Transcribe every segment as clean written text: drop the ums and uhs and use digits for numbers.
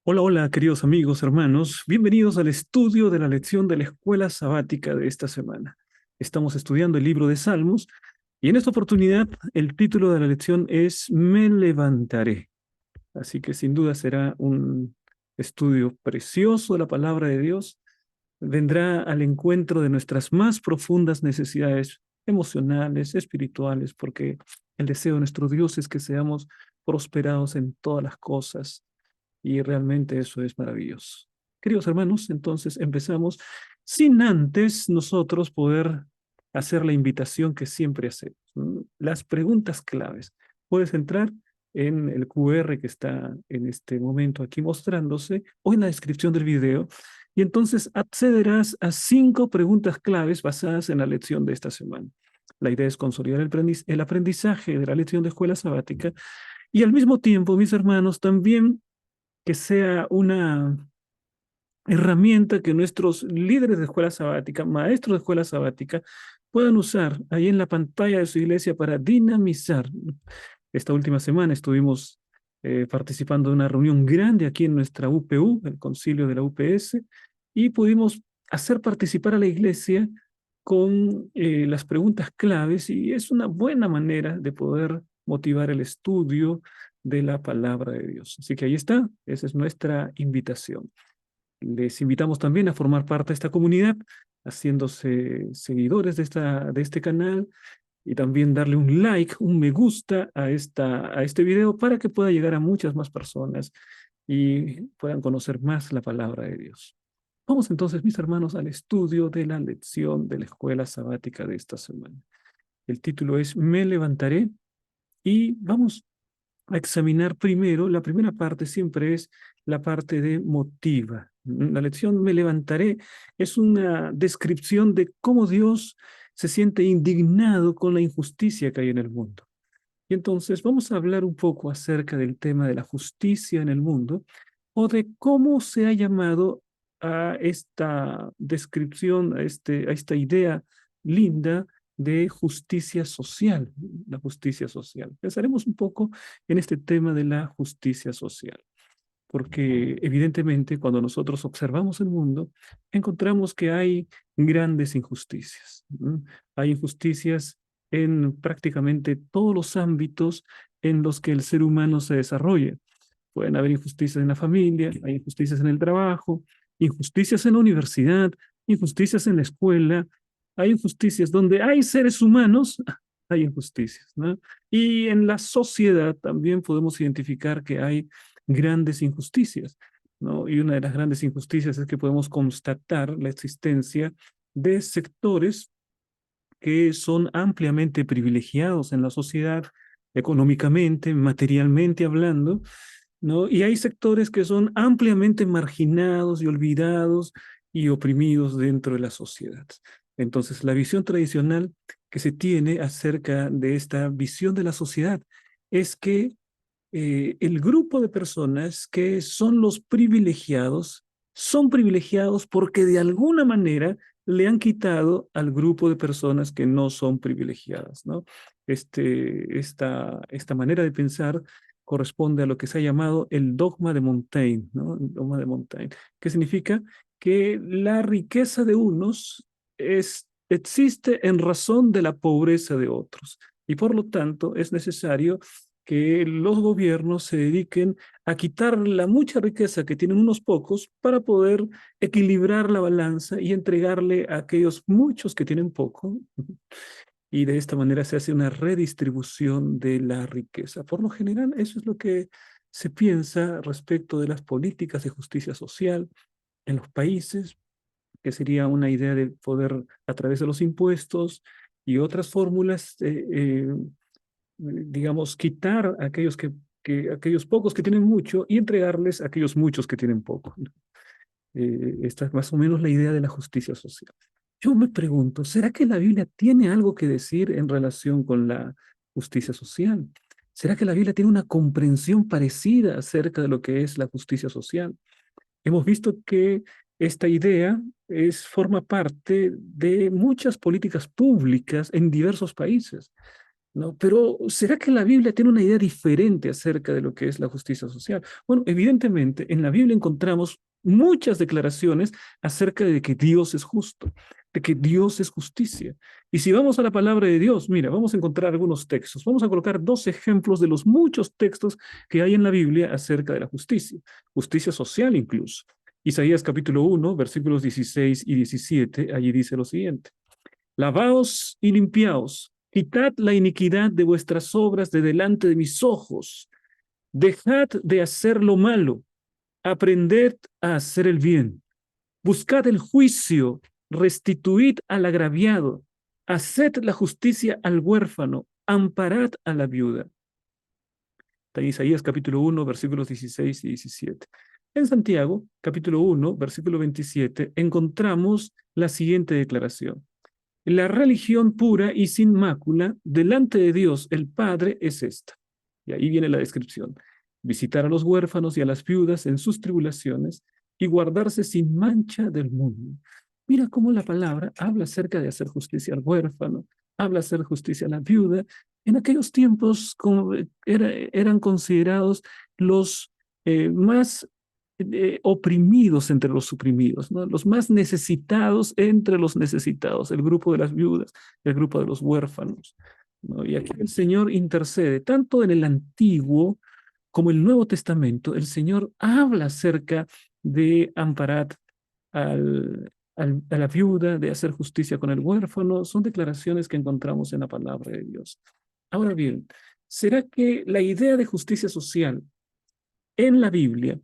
Hola, hola, queridos amigos, hermanos. Bienvenidos al estudio de la lección de la escuela sabática de esta semana. Estamos estudiando el libro de Salmos y en esta oportunidad el título de la lección es Me levantaré. Así que sin duda será un estudio precioso de la palabra de Dios. Vendrá al encuentro de nuestras más profundas necesidades emocionales, espirituales, porque el deseo de nuestro Dios es que seamos prosperados en todas las cosas y realmente eso es maravilloso. Queridos hermanos, entonces empezamos sin antes nosotros poder hacer la invitación que siempre hacemos, ¿no? Las preguntas claves. Puedes entrar en el QR que está en este momento aquí mostrándose o en la descripción del video y entonces accederás a 5 preguntas claves basadas en la lección de esta semana. La idea es consolidar el aprendizaje de la lección de escuela sabática y al mismo tiempo, mis hermanos, también que sea una herramienta que nuestros líderes de escuela sabática, maestros de escuela sabática, puedan usar ahí en la pantalla de su iglesia para dinamizar. Esta última semana estuvimos participando de una reunión grande aquí en nuestra UPU, el concilio de la UPS, y pudimos hacer participar a la iglesia con las preguntas claves y es una buena manera de poder motivar el estudio de la palabra de Dios. Así que ahí está, esa es nuestra invitación. Les invitamos también a formar parte de esta comunidad, haciéndose seguidores de este canal y también darle un like, un me gusta a este video para que pueda llegar a muchas más personas y puedan conocer más la palabra de Dios. Vamos entonces, mis hermanos, al estudio de la lección de la escuela sabática de esta semana. El título es Me levantaré y vamos a examinar primero, la primera parte siempre es la parte de motiva. La lección Me levantaré es una descripción de cómo Dios se siente indignado con la injusticia que hay en el mundo. Y entonces vamos a hablar un poco acerca del tema de la justicia en el mundo o de cómo se ha llamado a esta descripción, a esta idea linda de justicia social, la justicia social. Pensaremos un poco en este tema de la justicia social, porque evidentemente cuando nosotros observamos el mundo, encontramos que hay grandes injusticias. ¿No? Hay injusticias en prácticamente todos los ámbitos en los que el ser humano se desarrolla. Pueden haber injusticias en la familia, hay injusticias en el trabajo, injusticias en la universidad, injusticias en la escuela, hay injusticias donde hay seres humanos, hay injusticias, ¿no? Y en la sociedad también podemos identificar que hay grandes injusticias, ¿no? Y una de las grandes injusticias es que podemos constatar la existencia de sectores que son ampliamente privilegiados en la sociedad, económicamente, materialmente hablando, ¿no? Y hay sectores que son ampliamente marginados y olvidados y oprimidos dentro de la sociedad. Entonces, la visión tradicional que se tiene acerca de esta visión de la sociedad es que el grupo de personas que son privilegiados porque de alguna manera le han quitado al grupo de personas que no son privilegiadas, ¿no? Esta manera de pensar corresponde a lo que se ha llamado el dogma de Montaigne, ¿no? El dogma de Montaigne, que significa que la riqueza de unos existe en razón de la pobreza de otros. Y por lo tanto es necesario que los gobiernos se dediquen a quitar la mucha riqueza que tienen unos pocos para poder equilibrar la balanza y entregarle a aquellos muchos que tienen poco. Y de esta manera se hace una redistribución de la riqueza. Por lo general, eso es lo que se piensa respecto de las políticas de justicia social en los países, que sería una idea de poder a través de los impuestos y otras fórmulas digamos, quitar a aquellos pocos que tienen mucho y entregarles a aquellos muchos que tienen poco. Esta es más o menos la idea de la justicia social. Yo me pregunto, ¿será que la Biblia tiene algo que decir en relación con la justicia social? ¿Será que la Biblia tiene una comprensión parecida acerca de lo que es la justicia social? Hemos visto que esta idea forma parte de muchas políticas públicas en diversos países. ¿no? Pero ¿será que la Biblia tiene una idea diferente acerca de lo que es la justicia social? Bueno, evidentemente en la Biblia encontramos muchas declaraciones acerca de que Dios es justo, de que Dios es justicia. Y si vamos a la palabra de Dios, mira, vamos a encontrar algunos textos. Vamos a colocar dos ejemplos de los muchos textos que hay en la Biblia acerca de la justicia social incluso. Isaías capítulo 1, versículos 16 y 17, allí dice lo siguiente. Lavaos y limpiaos, quitad la iniquidad de vuestras obras de delante de mis ojos, dejad de hacer lo malo, aprended a hacer el bien, buscad el juicio, restituid al agraviado, haced la justicia al huérfano, amparad a la viuda. Está en Isaías capítulo 1, versículos 16 y 17. En Santiago, capítulo 1, versículo 27, encontramos la siguiente declaración. La religión pura y sin mácula delante de Dios el Padre es esta. Y ahí viene la descripción. Visitar a los huérfanos y a las viudas en sus tribulaciones y guardarse sin mancha del mundo. Mira cómo la palabra habla acerca de hacer justicia al huérfano, habla hacer justicia a la viuda. En aquellos tiempos como eran considerados los más oprimidos entre los oprimidos, ¿no? Los más necesitados entre los necesitados, el grupo de las viudas, el grupo de los huérfanos, ¿no? Y aquí el Señor intercede, tanto en el Antiguo como el Nuevo Testamento, el Señor habla acerca de amparar a la viuda, de hacer justicia con el huérfano, son declaraciones que encontramos en la palabra de Dios. Ahora bien, ¿será que la idea de justicia social en la Biblia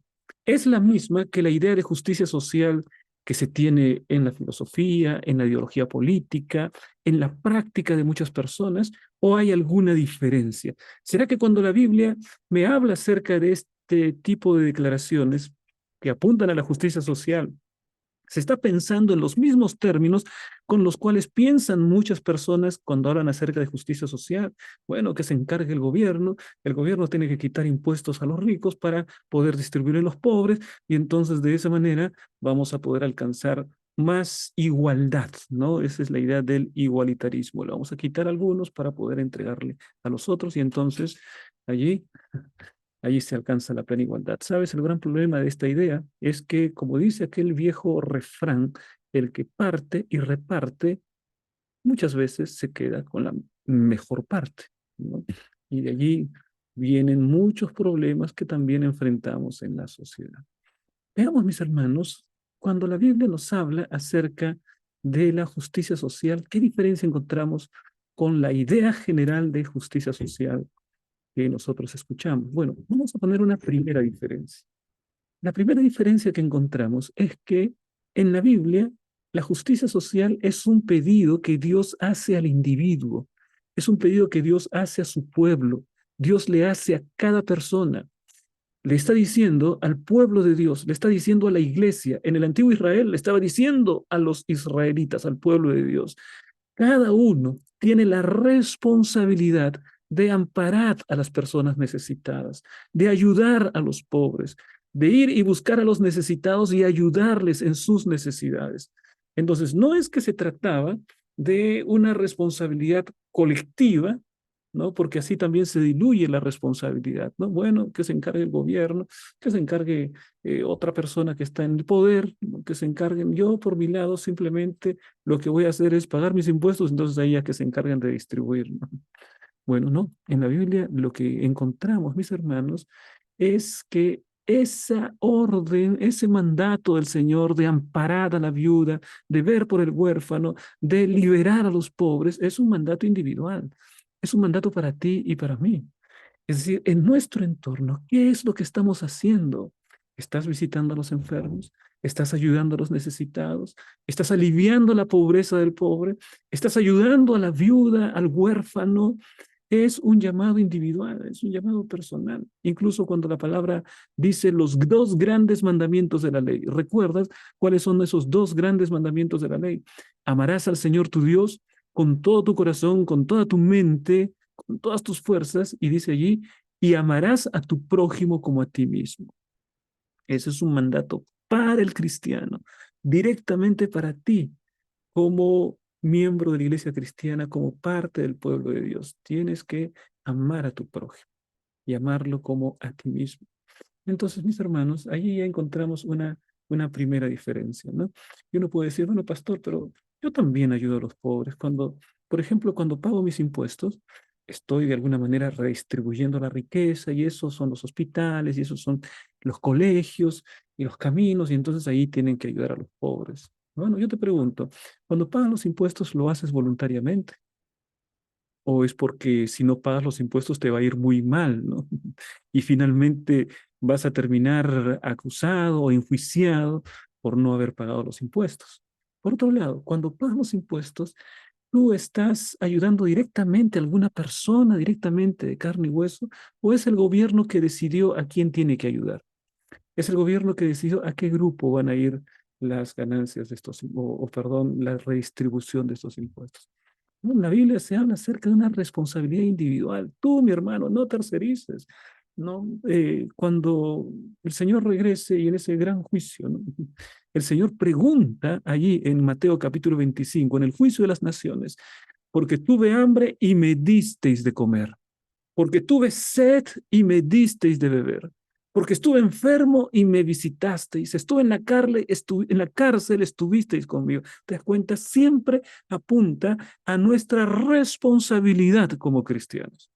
es la misma que la idea de justicia social que se tiene en la filosofía, en la ideología política, en la práctica de muchas personas, o hay alguna diferencia? ¿Será que cuando la Biblia me habla acerca de este tipo de declaraciones que apuntan a la justicia social, se está pensando en los mismos términos con los cuales piensan muchas personas cuando hablan acerca de justicia social? Bueno, que se encargue el gobierno tiene que quitar impuestos a los ricos para poder distribuir a los pobres y entonces de esa manera vamos a poder alcanzar más igualdad, ¿no? Esa es la idea del igualitarismo. Le vamos a quitar a algunos para poder entregarle a los otros y entonces allí allí se alcanza la plena igualdad. ¿Sabes? El gran problema de esta idea es que, como dice aquel viejo refrán, el que parte y reparte muchas veces se queda con la mejor parte, ¿no? Y de allí vienen muchos problemas que también enfrentamos en la sociedad. Veamos, mis hermanos, cuando la Biblia nos habla acerca de la justicia social, ¿qué diferencia encontramos con la idea general de justicia social que nosotros escuchamos? Bueno, vamos a poner una primera diferencia. La primera diferencia que encontramos es que en la Biblia la justicia social es un pedido que Dios hace al individuo, es un pedido que Dios hace a su pueblo, Dios le hace a cada persona. Le está diciendo al pueblo de Dios, le está diciendo a la iglesia. En el antiguo Israel le estaba diciendo a los israelitas, al pueblo de Dios. Cada uno tiene la responsabilidad de amparar a las personas necesitadas, de ayudar a los pobres, de ir y buscar a los necesitados y ayudarles en sus necesidades. Entonces, no es que se trataba de una responsabilidad colectiva, ¿no? Porque así también se diluye la responsabilidad, ¿no? Bueno, que se encargue el gobierno, que se encargue otra persona que está en el poder, ¿no? Que se encarguen. Yo, por mi lado, simplemente lo que voy a hacer es pagar mis impuestos, entonces ahí ya que se encarguen de distribuir, ¿no? Bueno, no, en la Biblia lo que encontramos, mis hermanos, es que esa orden, ese mandato del Señor de amparar a la viuda, de ver por el huérfano, de liberar a los pobres, es un mandato individual, es un mandato para ti y para mí. Es decir, en nuestro entorno, ¿qué es lo que estamos haciendo? ¿Estás visitando a los enfermos? ¿Estás ayudando a los necesitados? ¿Estás aliviando la pobreza del pobre? ¿Estás ayudando a la viuda, al huérfano? Es un llamado individual, es un llamado personal. Incluso cuando la palabra dice los dos grandes mandamientos de la ley. ¿Recuerdas cuáles son esos dos grandes mandamientos de la ley? Amarás al Señor tu Dios con todo tu corazón, con toda tu mente, con todas tus fuerzas, y dice allí, y amarás a tu prójimo como a ti mismo. Ese es un mandato para el cristiano, directamente para ti, como miembro de la iglesia cristiana, como parte del pueblo de Dios. Tienes que amar a tu prójimo y amarlo como a ti mismo. Entonces, mis hermanos, allí ya encontramos una primera diferencia, ¿no? Y uno puede decir, bueno, pastor, pero yo también ayudo a los pobres. Por ejemplo, cuando pago mis impuestos, estoy de alguna manera redistribuyendo la riqueza y esos son los hospitales y esos son los colegios y los caminos y entonces ahí tienen que ayudar a los pobres. Bueno, yo te pregunto, cuando pagas los impuestos, ¿lo haces voluntariamente? ¿O es porque si no pagas los impuestos te va a ir muy mal, ¿no? Y finalmente vas a terminar acusado o enjuiciado por no haber pagado los impuestos? Por otro lado, cuando pagas los impuestos, tú estás ayudando directamente a alguna persona, directamente de carne y hueso, o es el gobierno que decidió a quién tiene que ayudar. Es el gobierno que decidió a qué grupo van a ir las ganancias de estos, perdón, la redistribución de estos impuestos. No, en la Biblia se habla acerca de una responsabilidad individual. Tú, mi hermano, no tercerices. ¿No? Cuando el Señor regrese y en ese gran juicio, ¿no? El Señor pregunta allí en Mateo capítulo 25, en el juicio de las naciones, porque tuve hambre y me disteis de comer, porque tuve sed y me disteis de beber, porque estuve enfermo y me visitasteis, estuve en la cárcel estuvisteis conmigo. ¿Te das cuenta? Siempre apunta a nuestra responsabilidad como cristianos.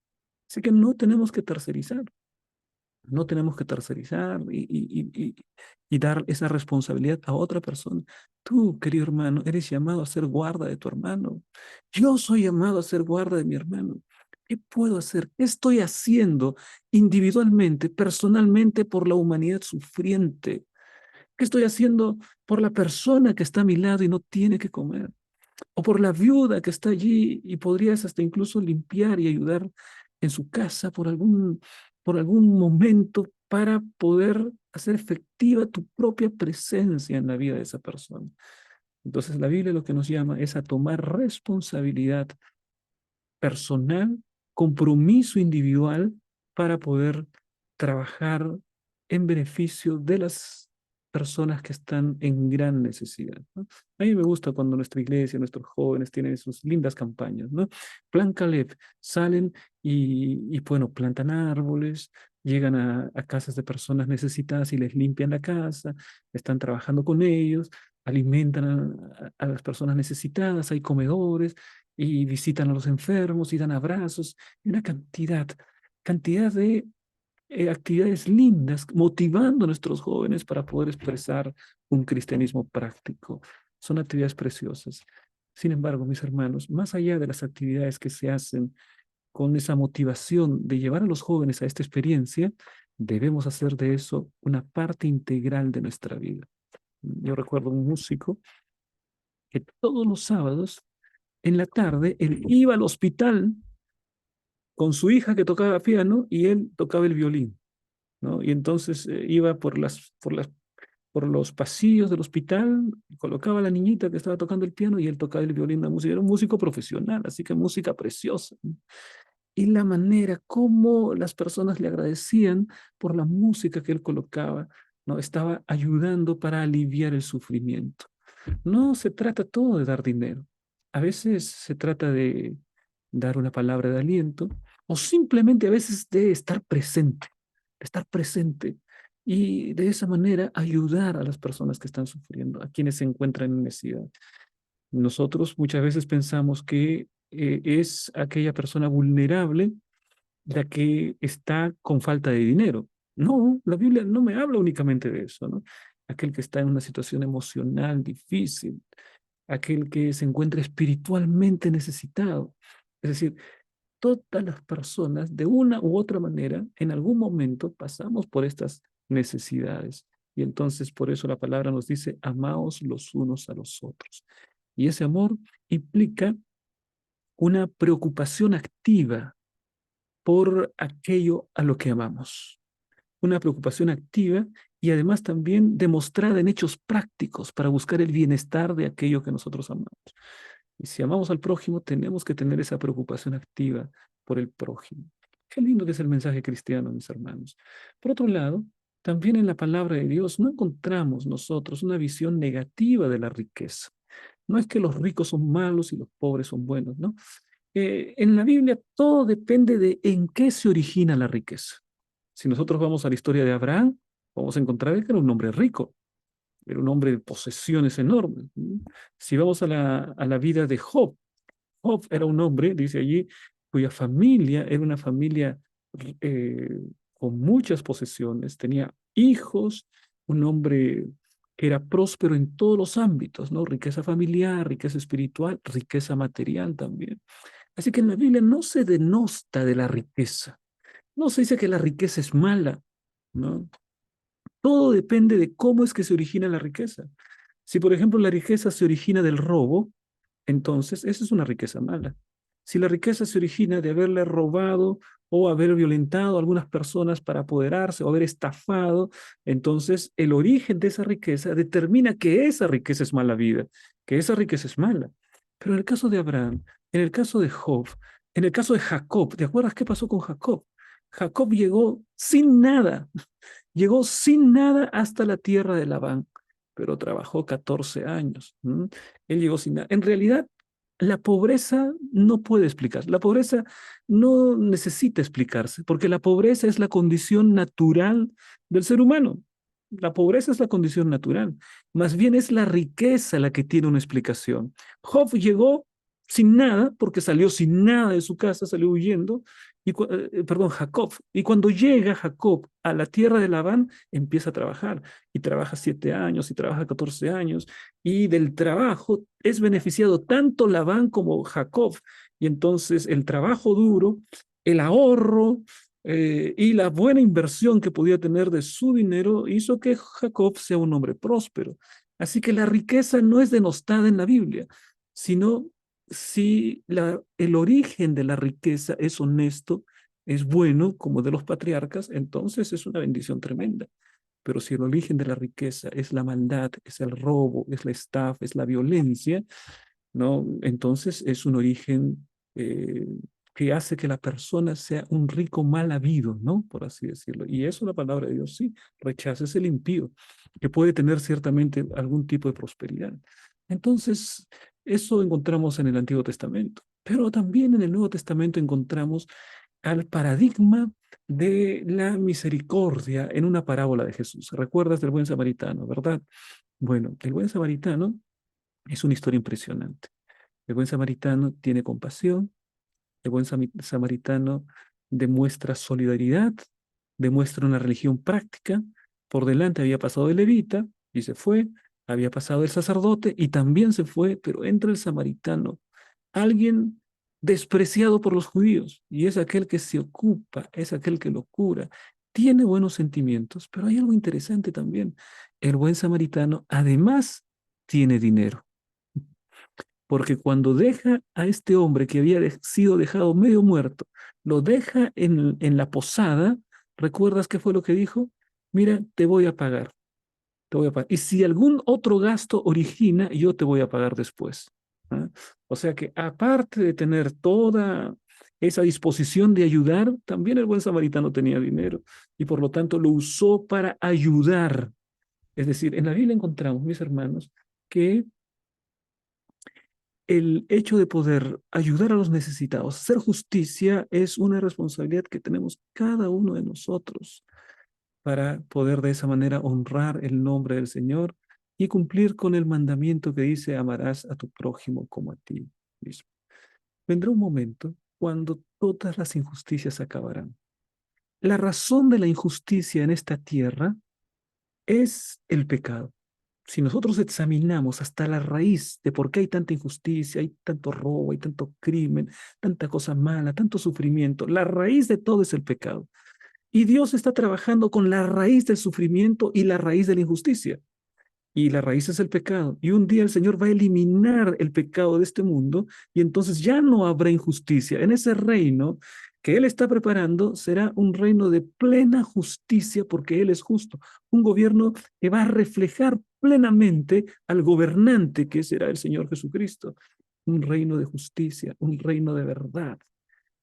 Así que no tenemos que tercerizar. No tenemos que tercerizar y dar esa responsabilidad a otra persona. Tú, querido hermano, eres llamado a ser guarda de tu hermano. Yo soy llamado a ser guarda de mi hermano. ¿Qué puedo hacer? ¿Qué estoy haciendo individualmente, personalmente por la humanidad sufriente? ¿Qué estoy haciendo por la persona que está a mi lado y no tiene que comer? O por la viuda que está allí y podrías hasta incluso limpiar y ayudar en su casa por algún momento para poder hacer efectiva tu propia presencia en la vida de esa persona. Entonces la Biblia lo que nos llama es a tomar responsabilidad personal, compromiso individual para poder trabajar en beneficio de las personas que están en gran necesidad, ¿no? A mí me gusta cuando nuestra iglesia, nuestros jóvenes tienen sus lindas campañas, ¿no? Plan Caleb, salen bueno, plantan árboles, llegan a casas de personas necesitadas y les limpian la casa, están trabajando con ellos, alimentan a las personas necesitadas, hay comedores, y visitan a los enfermos y dan abrazos, y una cantidad de actividades lindas, motivando a nuestros jóvenes para poder expresar un cristianismo práctico. Son actividades preciosas. Sin embargo, mis hermanos, más allá de las actividades que se hacen con esa motivación de llevar a los jóvenes a esta experiencia, debemos hacer de eso una parte integral de nuestra vida. Yo recuerdo un músico que todos los sábados en la tarde, él iba al hospital con su hija que tocaba piano y él tocaba el violín, ¿no? Y entonces iba por los pasillos del hospital, colocaba a la niñita que estaba tocando el piano y él tocaba el violín, la música. Era un músico profesional, así que música preciosa, ¿no? Y la manera como las personas le agradecían por la música que él colocaba, ¿no? Estaba ayudando para aliviar el sufrimiento. No se trata todo de dar dinero. A veces se trata de dar una palabra de aliento o simplemente a veces de estar presente y de esa manera ayudar a las personas que están sufriendo, a quienes se encuentran en necesidad. Nosotros muchas veces pensamos que es aquella persona vulnerable la que está con falta de dinero. No, la Biblia no me habla únicamente de eso, ¿no? Aquel que está en una situación emocional difícil, aquel que se encuentra espiritualmente necesitado. Es decir, todas las personas, de una u otra manera, en algún momento pasamos por estas necesidades. Y entonces por eso la palabra nos dice, amaos los unos a los otros. Y ese amor implica una preocupación activa por aquello a lo que amamos. Una preocupación activa y además también demostrada en hechos prácticos para buscar el bienestar de aquello que nosotros amamos. Y si amamos al prójimo, tenemos que tener esa preocupación activa por el prójimo. Qué lindo que es el mensaje cristiano, mis hermanos. Por otro lado, también en la palabra de Dios no encontramos nosotros una visión negativa de la riqueza. No es que los ricos son malos y los pobres son buenos, ¿no? En la Biblia todo depende de en qué se origina la riqueza. Si nosotros vamos a la historia de Abraham, vamos a encontrar que era un hombre rico, era un hombre de posesiones enormes. Si vamos a la vida de Job, Job era un hombre, dice allí, cuya familia era una familia eh, con muchas posesiones, tenía hijos, un hombre que era próspero en todos los ámbitos, ¿no? Riqueza familiar, riqueza espiritual, riqueza material también. Así que en la Biblia no se denosta de la riqueza, no se dice que la riqueza es mala, ¿no? Todo depende de cómo es que se origina la riqueza. Si, por ejemplo, la riqueza se origina del robo, entonces esa es una riqueza mala. Si la riqueza se origina de haberle robado o haber violentado a algunas personas para apoderarse o haber estafado, entonces el origen de esa riqueza determina que esa riqueza es mala vida, que esa riqueza es mala. Pero en el caso de Abraham, en el caso de Job, en el caso de Jacob, ¿te acuerdas qué pasó con Jacob? Jacob llegó sin nada hasta la tierra de Labán, pero trabajó 14 años. Él llegó sin nada. En realidad, la pobreza no puede explicarse. La pobreza no necesita explicarse, porque la pobreza es la condición natural del ser humano. La pobreza es la condición natural. Más bien es la riqueza la que tiene una explicación. Job llegó sin nada, porque salió sin nada de su casa, salió huyendo, perdón, Jacob. Y cuando llega Jacob a la tierra de Labán, empieza a trabajar. Y trabaja 7 años, y trabaja 14 años. Y del trabajo es beneficiado tanto Labán como Jacob. Y entonces el trabajo duro, el ahorro y la buena inversión que podía tener de su dinero hizo que Jacob sea un hombre próspero. Así que la riqueza no es denostada en la Biblia, sino si el origen de la riqueza es honesto, es bueno, como de los patriarcas, entonces es una bendición tremenda. Pero si el origen de la riqueza es la maldad, es el robo, es la estafa, es la violencia, ¿no? Entonces es un origen que hace que la persona sea un rico mal habido, ¿no? Por así decirlo. Y eso la palabra de Dios sí, rechaza el impío, que puede tener ciertamente algún tipo de prosperidad. Entonces, eso encontramos en el Antiguo Testamento, pero también en el Nuevo Testamento encontramos al paradigma de la misericordia en una parábola de Jesús. ¿Recuerdas del buen samaritano, verdad? Bueno, el buen samaritano es una historia impresionante. El buen samaritano tiene compasión, el buen samaritano demuestra solidaridad, demuestra una religión práctica. Por delante había pasado el levita y se fue, había pasado el sacerdote y también se fue, pero entra el samaritano, alguien despreciado por los judíos, y es aquel que se ocupa, es aquel que lo cura. Tiene buenos sentimientos, pero hay algo interesante también. El buen samaritano además tiene dinero. Porque cuando deja a este hombre que había sido dejado medio muerto, lo deja en la posada, ¿recuerdas qué fue lo que dijo? Mira, te voy a pagar, te voy a pagar. Y si algún otro gasto origina, yo te voy a pagar después. ¿Ah? O sea que aparte de tener toda esa disposición de ayudar, también el buen samaritano tenía dinero y por lo tanto lo usó para ayudar. Es decir, en la Biblia encontramos, mis hermanos, que el hecho de poder ayudar a los necesitados, hacer justicia, es una responsabilidad que tenemos cada uno de nosotros para poder de esa manera honrar el nombre del Señor y cumplir con el mandamiento que dice: amarás a tu prójimo como a ti mismo. Vendrá un momento cuando todas las injusticias acabarán. La razón de la injusticia en esta tierra es el pecado. Si nosotros examinamos hasta la raíz de por qué hay tanta injusticia, hay tanto robo, hay tanto crimen, tanta cosa mala, tanto sufrimiento, la raíz de todo es el pecado. Y Dios está trabajando con la raíz del sufrimiento y la raíz de la injusticia. Y la raíz es el pecado. Y un día el Señor va a eliminar el pecado de este mundo y entonces ya no habrá injusticia. En ese reino que Él está preparando será un reino de plena justicia porque Él es justo. Un gobierno que va a reflejar plenamente al gobernante que será el Señor Jesucristo. Un reino de justicia, un reino de verdad.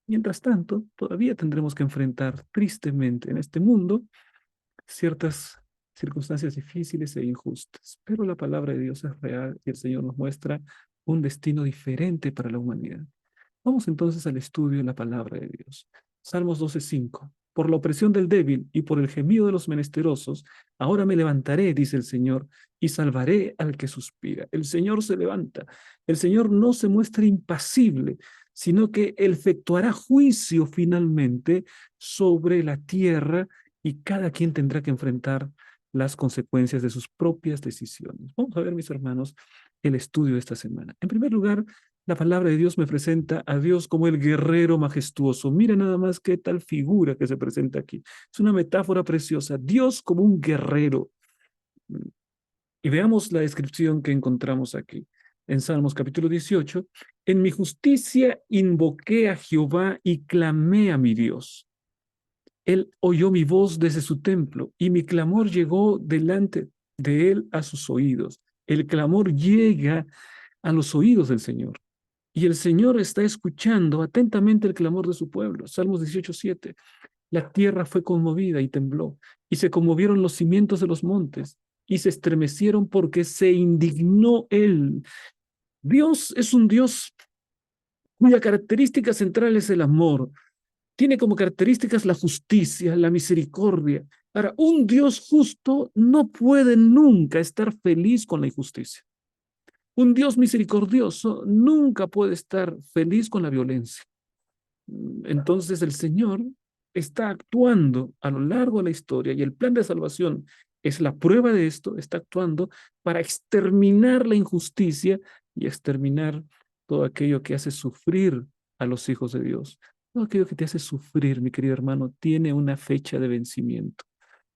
Mientras tanto, todavía tendremos que enfrentar tristemente en este mundo ciertas circunstancias difíciles e injustas. Pero la palabra de Dios es real y el Señor nos muestra un destino diferente para la humanidad. Vamos entonces al estudio de la palabra de Dios. Salmos 12:5. Por la opresión del débil y por el gemido de los menesterosos, ahora me levantaré, dice el Señor, y salvaré al que suspira. El Señor se levanta. El Señor no se muestra impasible, sino que efectuará juicio finalmente sobre la tierra y cada quien tendrá que enfrentar las consecuencias de sus propias decisiones. Vamos a ver, mis hermanos, el estudio de esta semana. En primer lugar, la palabra de Dios me presenta a Dios como el guerrero majestuoso. Mira nada más qué tal figura que se presenta aquí. Es una metáfora preciosa. Dios como un guerrero. Y veamos la descripción que encontramos aquí. En Salmos capítulo 18, en mi justicia invoqué a Jehová y clamé a mi Dios. Él oyó mi voz desde su templo y mi clamor llegó delante de él a sus oídos. El clamor llega a los oídos del Señor. Y el Señor está escuchando atentamente el clamor de su pueblo. Salmos 18:7. La tierra fue conmovida y tembló, y se conmovieron los cimientos de los montes, y se estremecieron porque se indignó él. Dios es un Dios cuya característica central es el amor. Tiene como características la justicia, la misericordia. Ahora, un Dios justo no puede nunca estar feliz con la injusticia. Un Dios misericordioso nunca puede estar feliz con la violencia. Entonces el Señor está actuando a lo largo de la historia y el plan de salvación es la prueba de esto, está actuando para exterminar la injusticia y exterminar todo aquello que hace sufrir a los hijos de Dios. Todo aquello que te hace sufrir, mi querido hermano, tiene una fecha de vencimiento.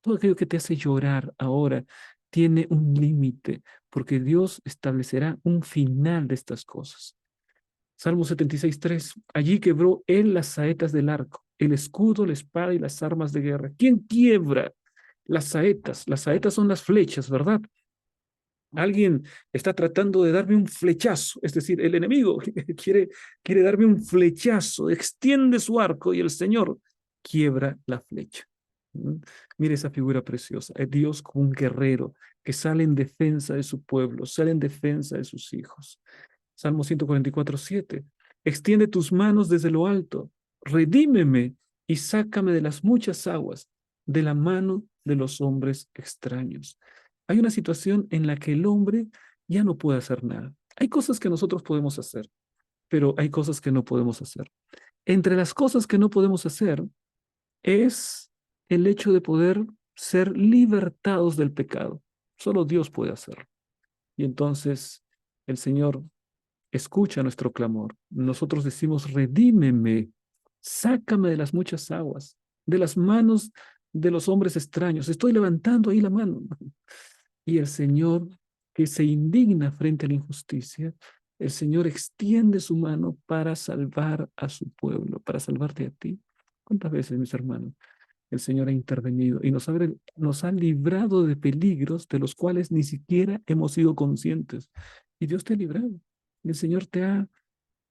Todo aquello que te hace llorar ahora tiene un límite, porque Dios establecerá un final de estas cosas. Salmo 76:3. Allí quebró él las saetas del arco, el escudo, la espada y las armas de guerra. ¿Quién quiebra las saetas? Las saetas son las flechas, ¿verdad? Alguien está tratando de darme un flechazo, es decir, el enemigo quiere darme un flechazo, extiende su arco y el Señor quiebra la flecha. ¿Mm? Mire esa figura preciosa, es Dios como un guerrero que sale en defensa de su pueblo, sale en defensa de sus hijos. Salmo 144:7. Extiende tus manos desde lo alto, redímeme y sácame de las muchas aguas, de la mano de los hombres extraños. Hay una situación en la que el hombre ya no puede hacer nada. Hay cosas que nosotros podemos hacer, pero hay cosas que no podemos hacer. Entre las cosas que no podemos hacer es el hecho de poder ser libertados del pecado. Solo Dios puede hacerlo. Y entonces el Señor escucha nuestro clamor. Nosotros decimos, redímeme, sácame de las muchas aguas, de las manos de los hombres extraños. Estoy levantando ahí la mano. Y el Señor, que se indigna frente a la injusticia, el Señor extiende su mano para salvar a su pueblo, para salvarte a ti. ¿Cuántas veces, mis hermanos, el Señor ha intervenido y nos ha librado de peligros de los cuales ni siquiera hemos sido conscientes? Y Dios te ha librado. El Señor te ha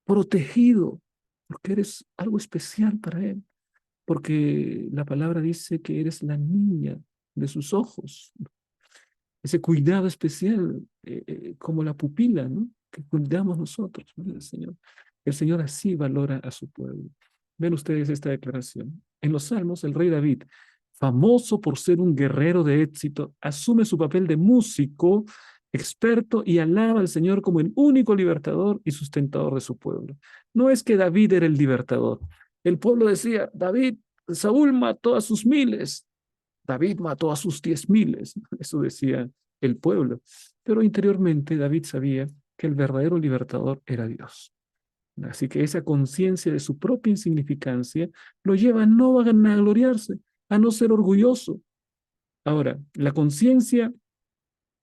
protegido porque eres algo especial para Él. Porque la palabra dice que eres la niña de sus ojos. Ese cuidado especial, como la pupila, ¿no? Que cuidamos nosotros, ¿no? El Señor así valora a su pueblo. Ven ustedes esta declaración. En los Salmos, el rey David, famoso por ser un guerrero de éxito, asume su papel de músico experto y alaba al Señor como el único libertador y sustentador de su pueblo. No es que David era el libertador. El pueblo decía, David, Saúl mató a sus miles, David mató a sus 10,000. Eso decía el pueblo. Pero interiormente David sabía que el verdadero libertador era Dios. Así que esa conciencia de su propia insignificancia lo lleva a no vanagloriarse, a no ser orgulloso. Ahora, la conciencia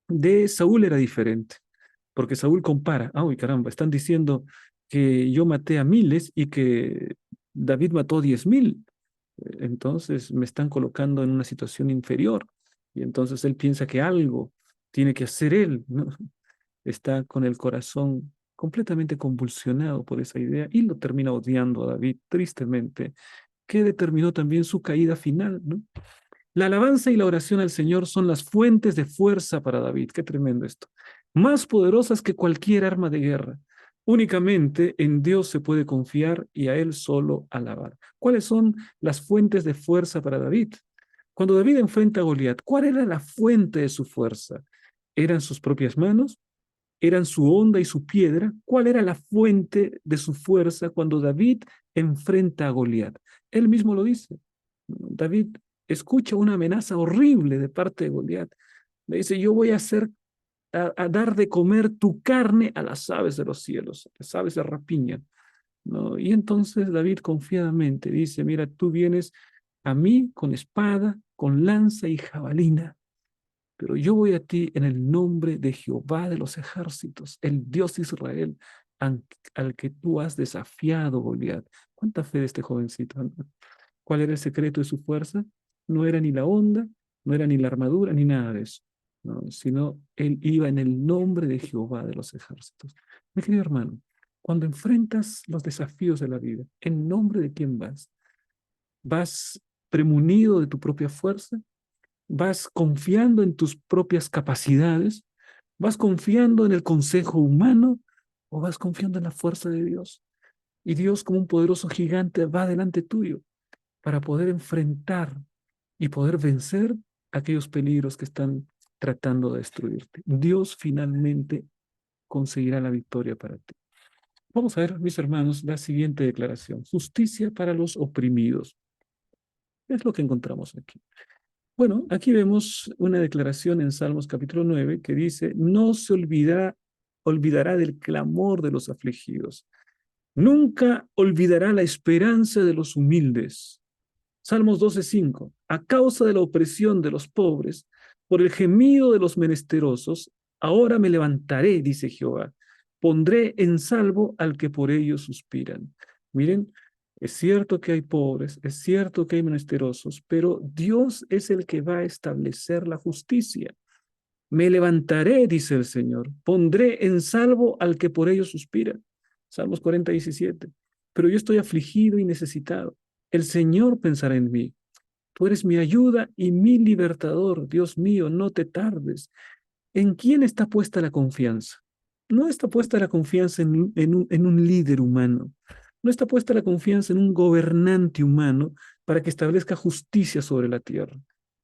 de Saúl era diferente, porque Saúl compara, uy caramba, están diciendo que yo maté a miles y que David mató 10,000. Entonces me están colocando en una situación inferior y entonces él piensa que algo tiene que hacer él, ¿no? Está con el corazón completamente convulsionado por esa idea y lo termina odiando a David tristemente, que determinó también su caída final, ¿no? La alabanza y la oración al Señor son las fuentes de fuerza para David. Qué tremendo esto. Más poderosas que cualquier arma de guerra. Únicamente en Dios se puede confiar y a Él solo alabar. ¿Cuáles son las fuentes de fuerza para David? Cuando David enfrenta a Goliat, ¿cuál era la fuente de su fuerza? ¿Eran sus propias manos? ¿Eran su honda y su piedra? ¿Cuál era la fuente de su fuerza cuando David enfrenta a Goliat? Él mismo lo dice. David escucha una amenaza horrible de parte de Goliat. Le dice, yo voy a hacer, a dar de comer tu carne a las aves de los cielos, las aves de rapiña, ¿no? Y entonces David confiadamente dice, mira, tú vienes a mí con espada, con lanza y jabalina, pero yo voy a ti en el nombre de Jehová de los ejércitos, el Dios de Israel, al que tú has desafiado, Goliat. ¿Cuánta fe de este jovencito, ¿no? ¿Cuál era el secreto de su fuerza? No era ni la onda, no era ni la armadura, ni nada de eso, ¿no? Sino él iba en el nombre de Jehová de los ejércitos. Mi querido hermano, cuando enfrentas los desafíos de la vida, ¿en nombre de quién vas? ¿Vas premunido de tu propia fuerza? ¿Vas confiando en tus propias capacidades? ¿Vas confiando en el consejo humano? ¿O vas confiando en la fuerza de Dios? Y Dios, como un poderoso gigante, va delante tuyo para poder enfrentar y poder vencer aquellos peligros que están tratando de destruirte. Dios finalmente conseguirá la victoria para ti. Vamos a ver, mis hermanos, la siguiente declaración. Justicia para los oprimidos. Es lo que encontramos aquí. Bueno, aquí vemos una declaración en Salmos capítulo 9 que dice, no se olvidará del clamor de los afligidos. Nunca olvidará la esperanza de los humildes. Salmos 12:5. A causa de la opresión de los pobres, por el gemido de los menesterosos, ahora me levantaré, dice Jehová. Pondré en salvo al que por ellos suspiran. Miren, es cierto que hay pobres, es cierto que hay menesterosos, pero Dios es el que va a establecer la justicia. Me levantaré, dice el Señor, pondré en salvo al que por ellos suspira. Salmos 40:17. Pero yo estoy afligido y necesitado. El Señor pensará en mí. Tú eres mi ayuda y mi libertador. Dios mío, no te tardes. ¿En quién está puesta la confianza? No está puesta la confianza en un líder humano. No está puesta la confianza en un gobernante humano para que establezca justicia sobre la tierra.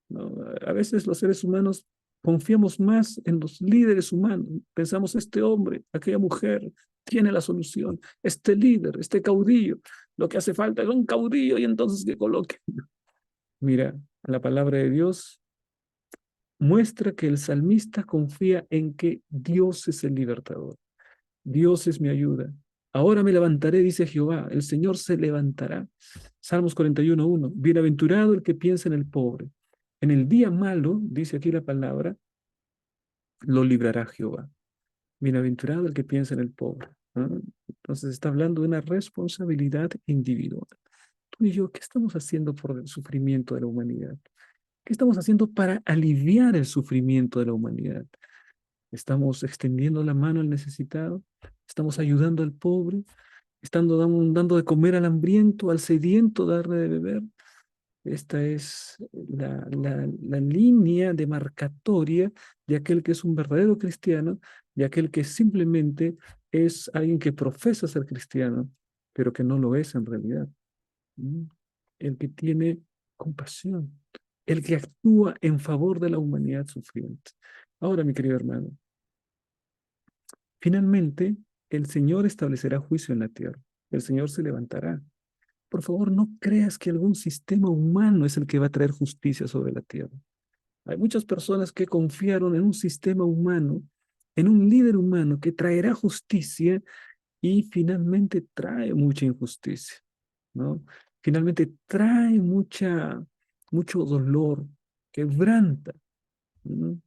¿No? A veces los seres humanos confiamos más en los líderes humanos. Pensamos, este hombre, aquella mujer, tiene la solución. Este líder, este caudillo. Lo que hace falta es un caudillo y entonces que coloque. Mira, la palabra de Dios muestra que el salmista confía en que Dios es el libertador. Dios es mi ayuda. Ahora me levantaré, dice Jehová. El Señor se levantará. Salmos 41:1. Bienaventurado el que piensa en el pobre. En el día malo, dice aquí la palabra, lo librará Jehová. Bienaventurado el que piensa en el pobre. ¿No? Entonces está hablando de una responsabilidad individual. Tú y yo, ¿qué estamos haciendo por el sufrimiento de la humanidad? ¿Qué estamos haciendo para aliviar el sufrimiento de la humanidad? ¿Estamos extendiendo la mano al necesitado? ¿Estamos ayudando al pobre? ¿Estamos dando de comer al hambriento, al sediento, darle de beber? Esta es la línea demarcatoria de aquel que es un verdadero cristiano, de aquel que simplemente es alguien que profesa ser cristiano, pero que no lo es en realidad. ¿Mm? El que tiene compasión, el que actúa en favor de la humanidad sufriente. Ahora, mi querido hermano, finalmente el Señor establecerá juicio en la tierra. El Señor se levantará. Por favor, no creas que algún sistema humano es el que va a traer justicia sobre la tierra. Hay muchas personas que confiaron en un sistema humano, en un líder humano que traerá justicia y finalmente trae mucha injusticia, ¿no? Finalmente trae mucho dolor, quebranta, ¿no?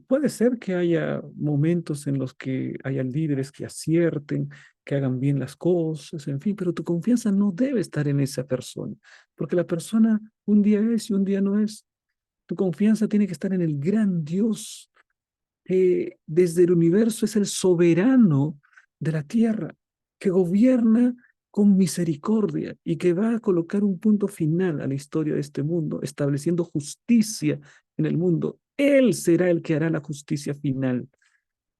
Puede ser que haya momentos en los que haya líderes que acierten, que hagan bien las cosas, en fin, pero tu confianza no debe estar en esa persona, porque la persona un día es y un día no es. Tu confianza tiene que estar en el gran Dios, que desde el universo es el soberano de la tierra, que gobierna con misericordia y que va a colocar un punto final a la historia de este mundo, estableciendo justicia en el mundo. Él será el que hará la justicia final.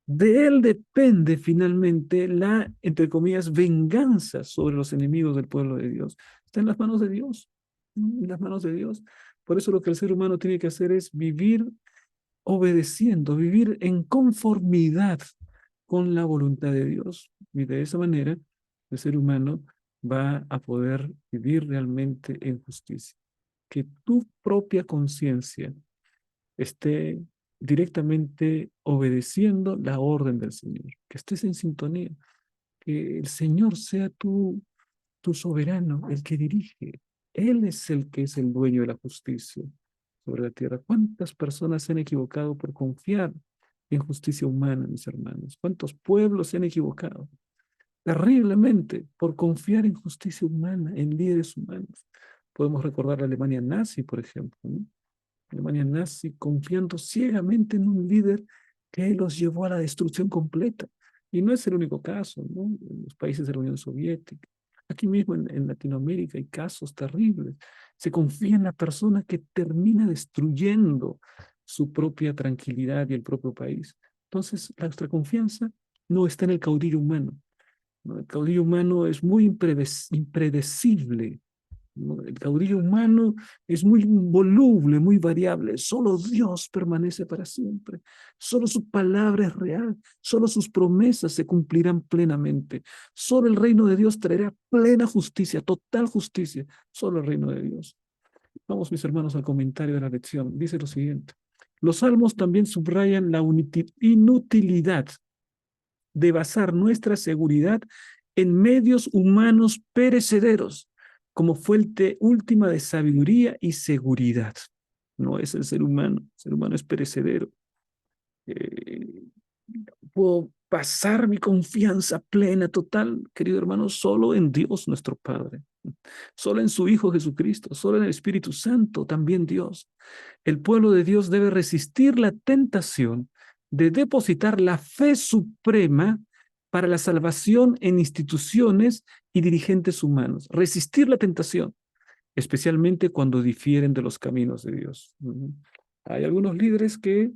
De él depende finalmente la, entre comillas, venganza sobre los enemigos del pueblo de Dios. Está en las manos de Dios, en las manos de Dios. Por eso lo que el ser humano tiene que hacer es vivir obedeciendo, vivir en conformidad con la voluntad de Dios. Y de esa manera, el ser humano va a poder vivir realmente en justicia. Que tu propia conciencia esté directamente obedeciendo la orden del Señor, que estés en sintonía, que el Señor sea tu soberano, el que dirige. Él es el que es el dueño de la justicia sobre la tierra. ¿Cuántas personas se han equivocado por confiar en justicia humana, mis hermanos? ¿Cuántos pueblos se han equivocado terriblemente por confiar en justicia humana, en líderes humanos? Podemos recordar la Alemania nazi, por ejemplo, ¿no? Alemania nazi confiando ciegamente en un líder que los llevó a la destrucción completa. Y no es el único caso, ¿no? En los países de la Unión Soviética. Aquí mismo en Latinoamérica hay casos terribles. Se confía en la persona que termina destruyendo su propia tranquilidad y el propio país. Entonces, nuestra confianza no está en el caudillo humano, ¿no? El caudillo humano es muy impredecible, ¿no? El caudillo humano es muy voluble, muy variable. Solo Dios permanece para siempre. Solo su palabra es real. Solo sus promesas se cumplirán plenamente. Solo el reino de Dios traerá plena justicia, total justicia. Solo el reino de Dios. Vamos, mis hermanos, al comentario de la lección. Dice lo siguiente. Los salmos también subrayan la inutilidad de basar nuestra seguridad en medios humanos perecederos, como fuente última de sabiduría y seguridad. No es el ser humano. El ser humano es perecedero. Eh, Puedo basar mi confianza plena, total, querido hermano, solo en Dios nuestro Padre, solo en su Hijo Jesucristo, solo en el Espíritu Santo, también Dios. El pueblo de Dios debe resistir la tentación de depositar la fe suprema para la salvación en instituciones y dirigentes humanos. Resistir la tentación, especialmente cuando difieren de los caminos de Dios. Hay algunos líderes que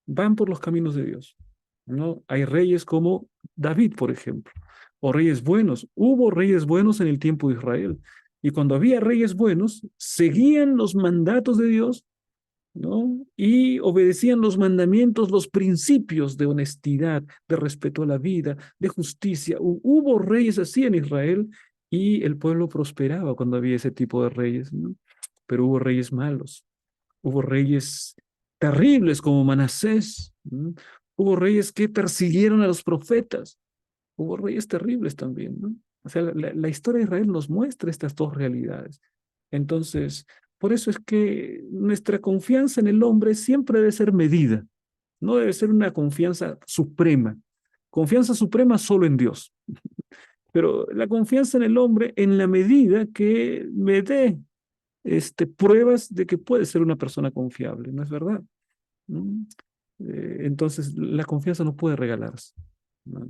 van por los caminos de Dios, ¿no? Hay reyes como David, por ejemplo, o reyes buenos. Hubo reyes buenos en el tiempo de Israel. Y cuando había reyes buenos, seguían los mandatos de Dios, ¿no? Y obedecían los mandamientos, los principios de honestidad, de respeto a la vida, de justicia. Hubo reyes así en Israel y el pueblo prosperaba cuando había ese tipo de reyes, ¿no? Pero hubo reyes malos, hubo reyes terribles como Manasés, ¿no? Hubo reyes que persiguieron a los profetas, hubo reyes terribles también, ¿no? O sea, la historia de Israel nos muestra estas dos realidades. Entonces, por eso es que nuestra confianza en el hombre siempre debe ser medida, no debe ser una confianza suprema. Confianza suprema solo en Dios, pero la confianza en el hombre en la medida que me dé pruebas de que puede ser una persona confiable, ¿no es verdad? ¿No? Entonces, la confianza no puede regalarse, ¿no?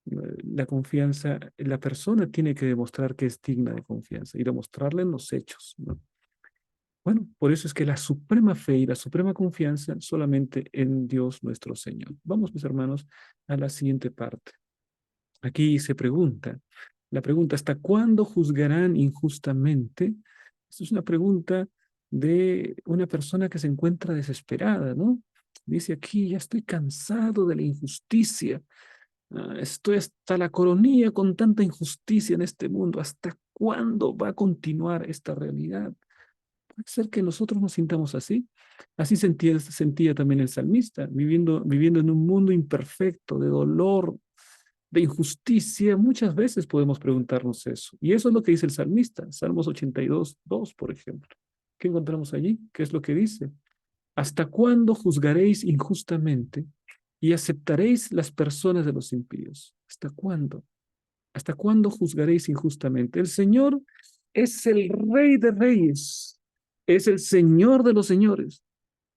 La confianza, la persona tiene que demostrar que es digna de confianza y demostrarla en los hechos, ¿no? Bueno, por eso es que la suprema fe y la suprema confianza solamente en Dios nuestro Señor. Vamos, mis hermanos, a la siguiente parte. Aquí se pregunta, la pregunta, ¿hasta cuándo juzgarán injustamente? Esta es una pregunta de una persona que se encuentra desesperada, ¿no? Dice aquí, ya estoy cansado de la injusticia. Estoy hasta la coronilla con tanta injusticia en este mundo. ¿Hasta cuándo va a continuar esta realidad? Puede ser que nosotros nos sintamos así. Así sentía también el salmista, viviendo en un mundo imperfecto, de dolor, de injusticia. Muchas veces podemos preguntarnos eso. Y eso es lo que dice el salmista, Salmos 82, 2, por ejemplo. ¿Qué encontramos allí? ¿Qué es lo que dice? ¿Hasta cuándo juzgaréis injustamente y aceptaréis las personas de los impíos? ¿Hasta cuándo? ¿Hasta cuándo juzgaréis injustamente? El Señor es el Rey de Reyes, es el Señor de los señores,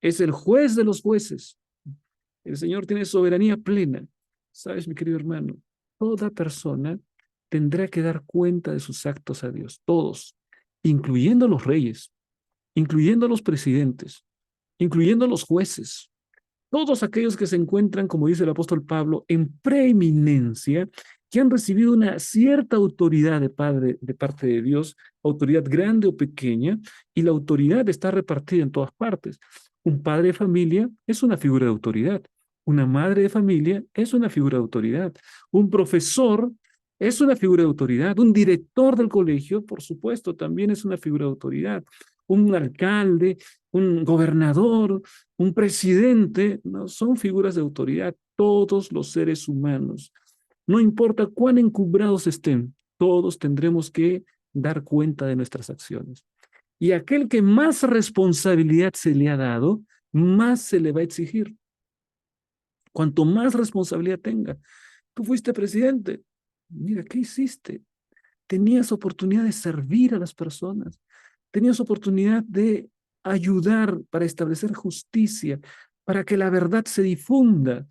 es el juez de los jueces. El Señor tiene soberanía plena. ¿Sabes, mi querido hermano? Toda persona tendrá que dar cuenta de sus actos a Dios, todos, incluyendo los reyes, incluyendo los presidentes, incluyendo los jueces, todos aquellos que se encuentran, como dice el apóstol Pablo, en preeminencia, que han recibido una cierta autoridad de parte de Dios, autoridad grande o pequeña, y la autoridad está repartida en todas partes. Un padre de familia es una figura de autoridad. Una madre de familia es una figura de autoridad. Un profesor es una figura de autoridad. Un director del colegio, por supuesto, también es una figura de autoridad. Un alcalde, un gobernador, un presidente, no son figuras de autoridad. Todos los seres humanos, no importa cuán encumbrados estén, todos tendremos que dar cuenta de nuestras acciones. Y aquel que más responsabilidad se le ha dado, más se le va a exigir. Cuanto más responsabilidad tenga. Tú fuiste presidente. Mira, ¿qué hiciste? Tenías oportunidad de servir a las personas. Tenías oportunidad de ayudar para establecer justicia, para que la verdad se difunda.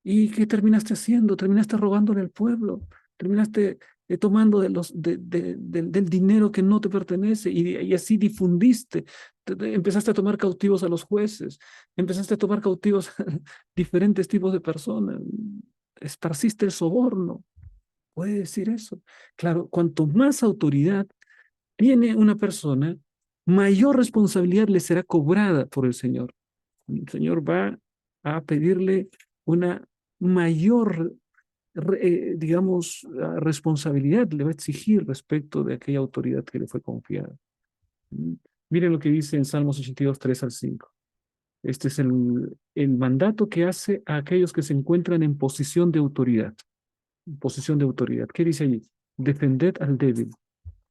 ¿Y qué terminaste haciendo? Terminaste robándole al pueblo, terminaste tomando del dinero que no te pertenece y así difundiste. Empezaste a tomar cautivos a los jueces, empezaste a tomar cautivos a diferentes tipos de personas, esparciste el soborno. ¿Puede decir eso? Claro, cuanto más autoridad tiene una persona, mayor responsabilidad le será cobrada por el Señor. El Señor va a pedirle una mayor, digamos, responsabilidad, le va a exigir respecto de aquella autoridad que le fue confiada. Mm. Miren lo que dice en Salmos 82, 3 al 5. Este es el mandato que hace a aquellos que se encuentran en posición de autoridad. Posición de autoridad. ¿Qué dice allí? Defended al débil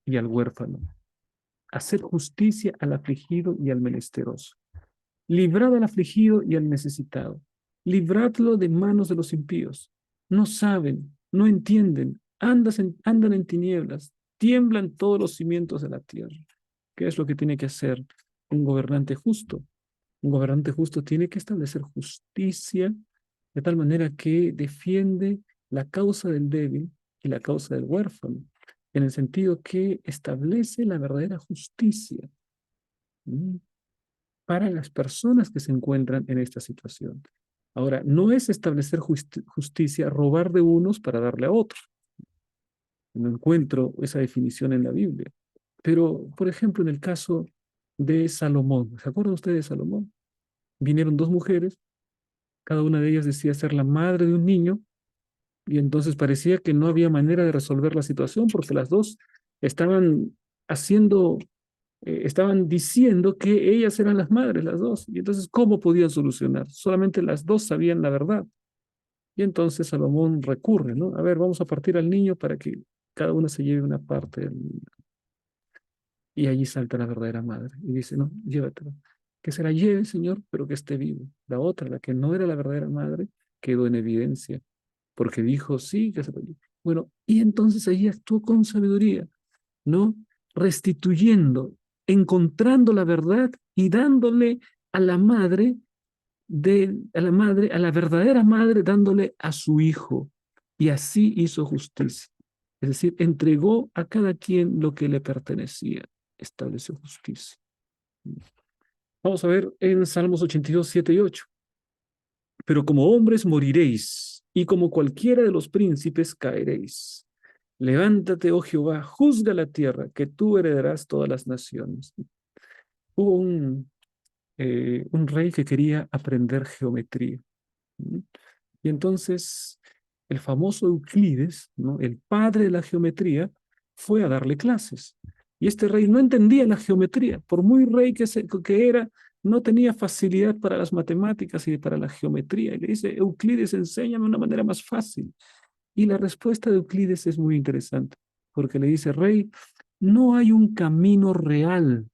y al huérfano. Haced justicia al afligido y al menesteroso. Librad al afligido y al necesitado. Libradlo de manos de los impíos. No saben, no entienden, andan en tinieblas, tiemblan todos los cimientos de la tierra. ¿Qué es lo que tiene que hacer un gobernante justo? Un gobernante justo tiene que establecer justicia de tal manera que defiende la causa del débil y la causa del huérfano, en el sentido que establece la verdadera justicia. ¿Mm? Para las personas que se encuentran en esta situación. Ahora, no es establecer justicia, robar de unos para darle a otros. No encuentro esa definición en la Biblia. Pero, por ejemplo, en el caso de Salomón, ¿se acuerdan ustedes de Salomón? Vinieron dos mujeres, cada una de ellas decía ser la madre de un niño, y entonces parecía que no había manera de resolver la situación porque las dos estaban haciendo estaban diciendo que ellas eran las madres, las dos. Y entonces, ¿cómo podían solucionar? Solamente las dos sabían la verdad. Y entonces Salomón recurre, ¿no? A ver, vamos a partir al niño para que cada una se lleve una parte del niño. Y allí salta la verdadera madre y dice, no, llévatela. Que se la lleve, Señor, pero que esté vivo. La otra, la que no era la verdadera madre, quedó en evidencia, porque dijo, sí, que se la lleve. Bueno, y entonces allí actuó con sabiduría, ¿no? Restituyendo, encontrando la verdad y dándole a la madre, a la verdadera madre, dándole a su hijo. Y así hizo justicia. Es decir, entregó a cada quien lo que le pertenecía. Estableció justicia. Vamos a ver en Salmos 82, 7 y 8. Pero como hombres moriréis, y como cualquiera de los príncipes caeréis. Levántate, oh Jehová, juzga la tierra, que tú heredarás todas las naciones. Hubo un rey que quería aprender geometría. ¿Mm? Y entonces el famoso Euclides, ¿no? El padre de la geometría, fue a darle clases. Y este rey no entendía la geometría. Por muy rey que era, no tenía facilidad para las matemáticas y para la geometría. Y le dice, Euclides, enséñame una manera más fácil. Y la respuesta de Euclides es muy interesante, porque le dice, Rey, no hay un camino real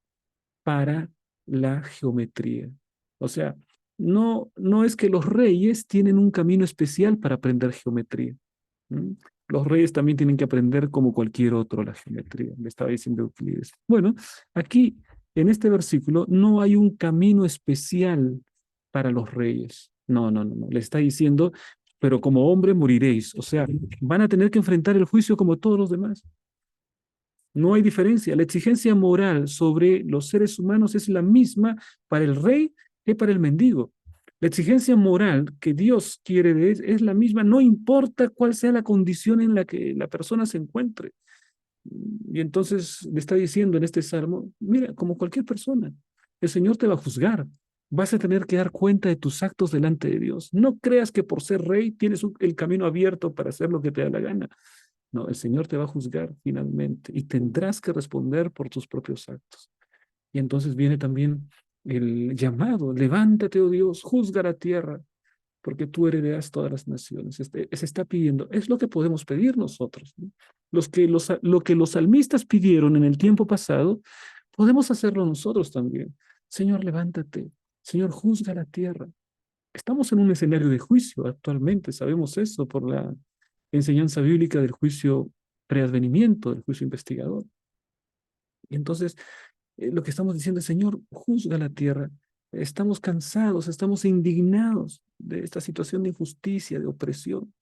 para la geometría. O sea, no es que los reyes tienen un camino especial para aprender geometría. ¿Mm? Los reyes también tienen que aprender como cualquier otro la geometría, le estaba diciendo Euclides. Bueno, aquí en este versículo no hay un camino especial para los reyes. No, no, no, no. Le está diciendo pero como hombre moriréis. O sea, van a tener que enfrentar el juicio como todos los demás. No hay diferencia. La exigencia moral sobre los seres humanos es la misma para el rey que para el mendigo. La exigencia moral que Dios quiere de él es la misma, no importa cuál sea la condición en la que la persona se encuentre. Y entonces le está diciendo en este salmo, mira, como cualquier persona, el Señor te va a juzgar. Vas a tener que dar cuenta de tus actos delante de Dios. No creas que por ser rey tienes el camino abierto para hacer lo que te da la gana. No, el Señor te va a juzgar finalmente y tendrás que responder por tus propios actos. Y entonces viene también el llamado, levántate, oh Dios, juzga la tierra, porque tú heredarás todas las naciones. Se está pidiendo, es lo que podemos pedir nosotros, ¿no? Lo que los salmistas pidieron en el tiempo pasado, podemos hacerlo nosotros también. Señor, levántate. Señor, juzga la tierra. Estamos en un escenario de juicio actualmente, sabemos eso por la enseñanza bíblica del juicio preadvenimiento, del juicio investigador. Y entonces, lo que estamos diciendo es, Señor, juzga la tierra. Estamos cansados, estamos indignados de esta situación de injusticia, de opresión.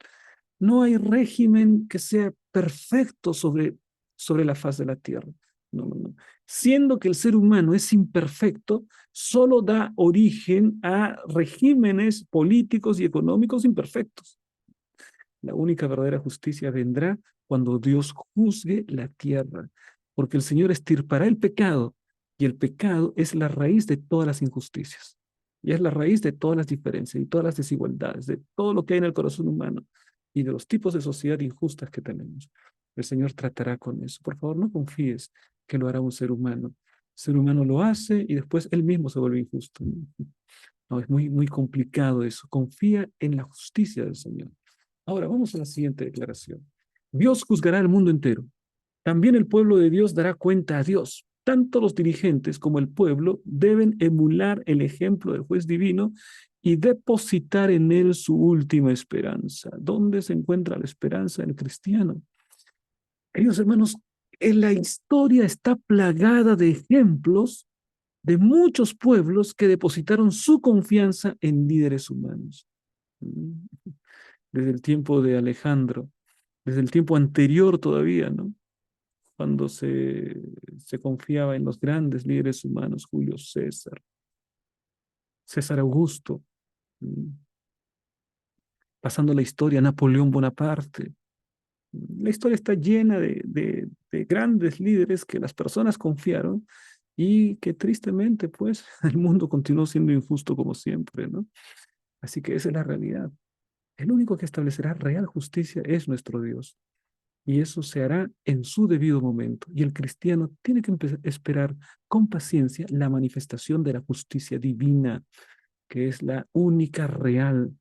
No hay régimen que sea perfecto sobre la faz de la tierra. No, no, no. Siendo que el ser humano es imperfecto, solo da origen a regímenes políticos y económicos imperfectos. La única verdadera justicia vendrá cuando Dios juzgue la tierra, porque el Señor extirpará el pecado, y el pecado es la raíz de todas las injusticias, y es la raíz de todas las diferencias y todas las desigualdades, de todo lo que hay en el corazón humano y de los tipos de sociedad injustas que tenemos. El Señor tratará con eso. Por favor, no confíes que lo hará un ser humano. El ser humano lo hace y después él mismo se vuelve injusto. No, es muy, muy complicado eso. Confía en la justicia del Señor. Ahora vamos a la siguiente declaración. Dios juzgará al mundo entero. También el pueblo de Dios dará cuenta a Dios. Tanto los dirigentes como el pueblo deben emular el ejemplo del juez divino y depositar en él su última esperanza. ¿Dónde se encuentra la esperanza del cristiano? Queridos hermanos, en la historia está plagada de ejemplos de muchos pueblos que depositaron su confianza en líderes humanos. Desde el tiempo de Alejandro, desde el tiempo anterior todavía, ¿no? Cuando se confiaba en los grandes líderes humanos, Julio César, César Augusto, pasando la historia, Napoleón Bonaparte. La historia está llena de grandes líderes que las personas confiaron y que tristemente, pues, el mundo continuó siendo injusto como siempre, ¿no? Así que esa es la realidad. El único que establecerá real justicia es nuestro Dios. Y eso se hará en su debido momento. Y el cristiano tiene que esperar con paciencia la manifestación de la justicia divina, que es la única real,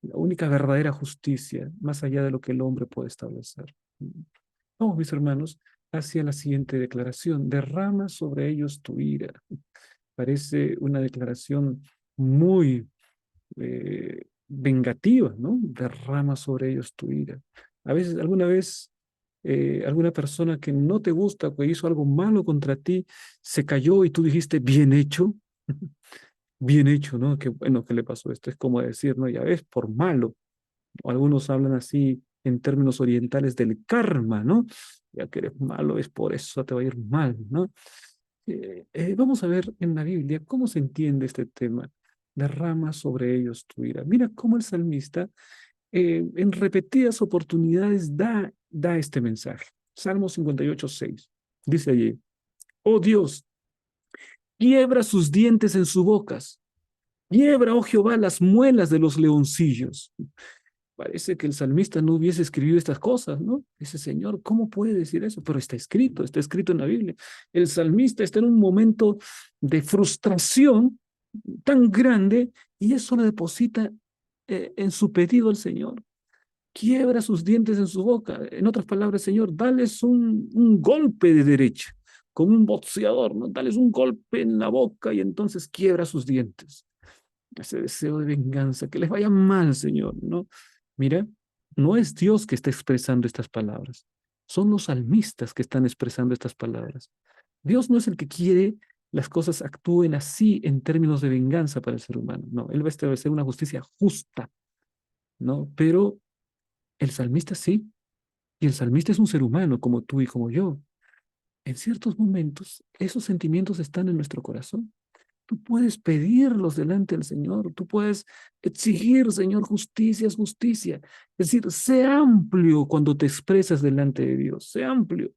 la única verdadera justicia, más allá de lo que el hombre puede establecer. Vamos, mis hermanos, hacia la siguiente declaración. Derrama sobre ellos tu ira. Parece una declaración muy vengativa, ¿no? Derrama sobre ellos tu ira. A veces, alguna vez, alguna persona que no te gusta, que hizo algo malo contra ti, se cayó y tú dijiste, bien hecho, bien hecho, ¿no? Qué bueno que le pasó esto. Es como decir, ¿no? Ya ves, por malo. O algunos hablan así en términos orientales del karma, ¿no? Ya que eres malo, es por eso te va a ir mal, ¿no? Vamos a ver en la Biblia cómo se entiende este tema. Derrama sobre ellos tu ira. Mira cómo el salmista en repetidas oportunidades da este mensaje. Salmo 58:6. Dice allí, oh Dios, quiebra sus dientes en sus bocas. Quiebra, oh Jehová, las muelas de los leoncillos. Parece que el salmista no hubiese escrito estas cosas, ¿no? Dice, Señor, ¿cómo puede decir eso? Pero está escrito en la Biblia. El salmista está en un momento de frustración tan grande y eso le deposita en su pedido al Señor. Quiebra sus dientes en su boca. En otras palabras, Señor, dales un golpe de derecha, como un boxeador, ¿no? Dales un golpe en la boca y entonces quiebra sus dientes. Ese deseo de venganza, que les vaya mal, Señor, ¿no? Mira, no es Dios que está expresando estas palabras, son los salmistas que están expresando estas palabras. Dios no es el que quiere las cosas actúen así en términos de venganza para el ser humano, no, Él va a establecer una justicia justa, ¿no? Pero el salmista sí, y el salmista es un ser humano como tú y como yo. En ciertos momentos, esos sentimientos están en nuestro corazón. Tú puedes pedirlos delante del Señor, tú puedes exigir, Señor, justicia es justicia. Es decir, sé amplio cuando te expresas delante de Dios, sé amplio.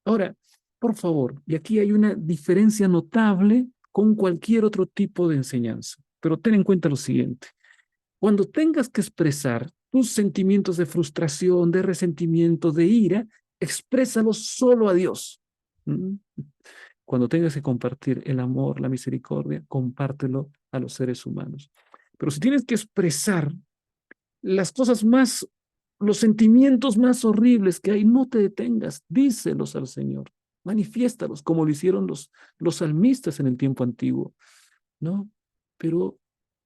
Ahora, por favor, y aquí hay una diferencia notable con cualquier otro tipo de enseñanza, pero ten en cuenta lo siguiente. Cuando tengas que expresar tus sentimientos de frustración, de resentimiento, de ira, exprésalos solo a Dios. ¿Mm? Cuando tengas que compartir el amor, la misericordia, compártelo a los seres humanos. Pero si tienes que expresar las cosas más, los sentimientos más horribles que hay, no te detengas, díselos al Señor, manifiéstalos como lo hicieron los salmistas en el tiempo antiguo, ¿no? Pero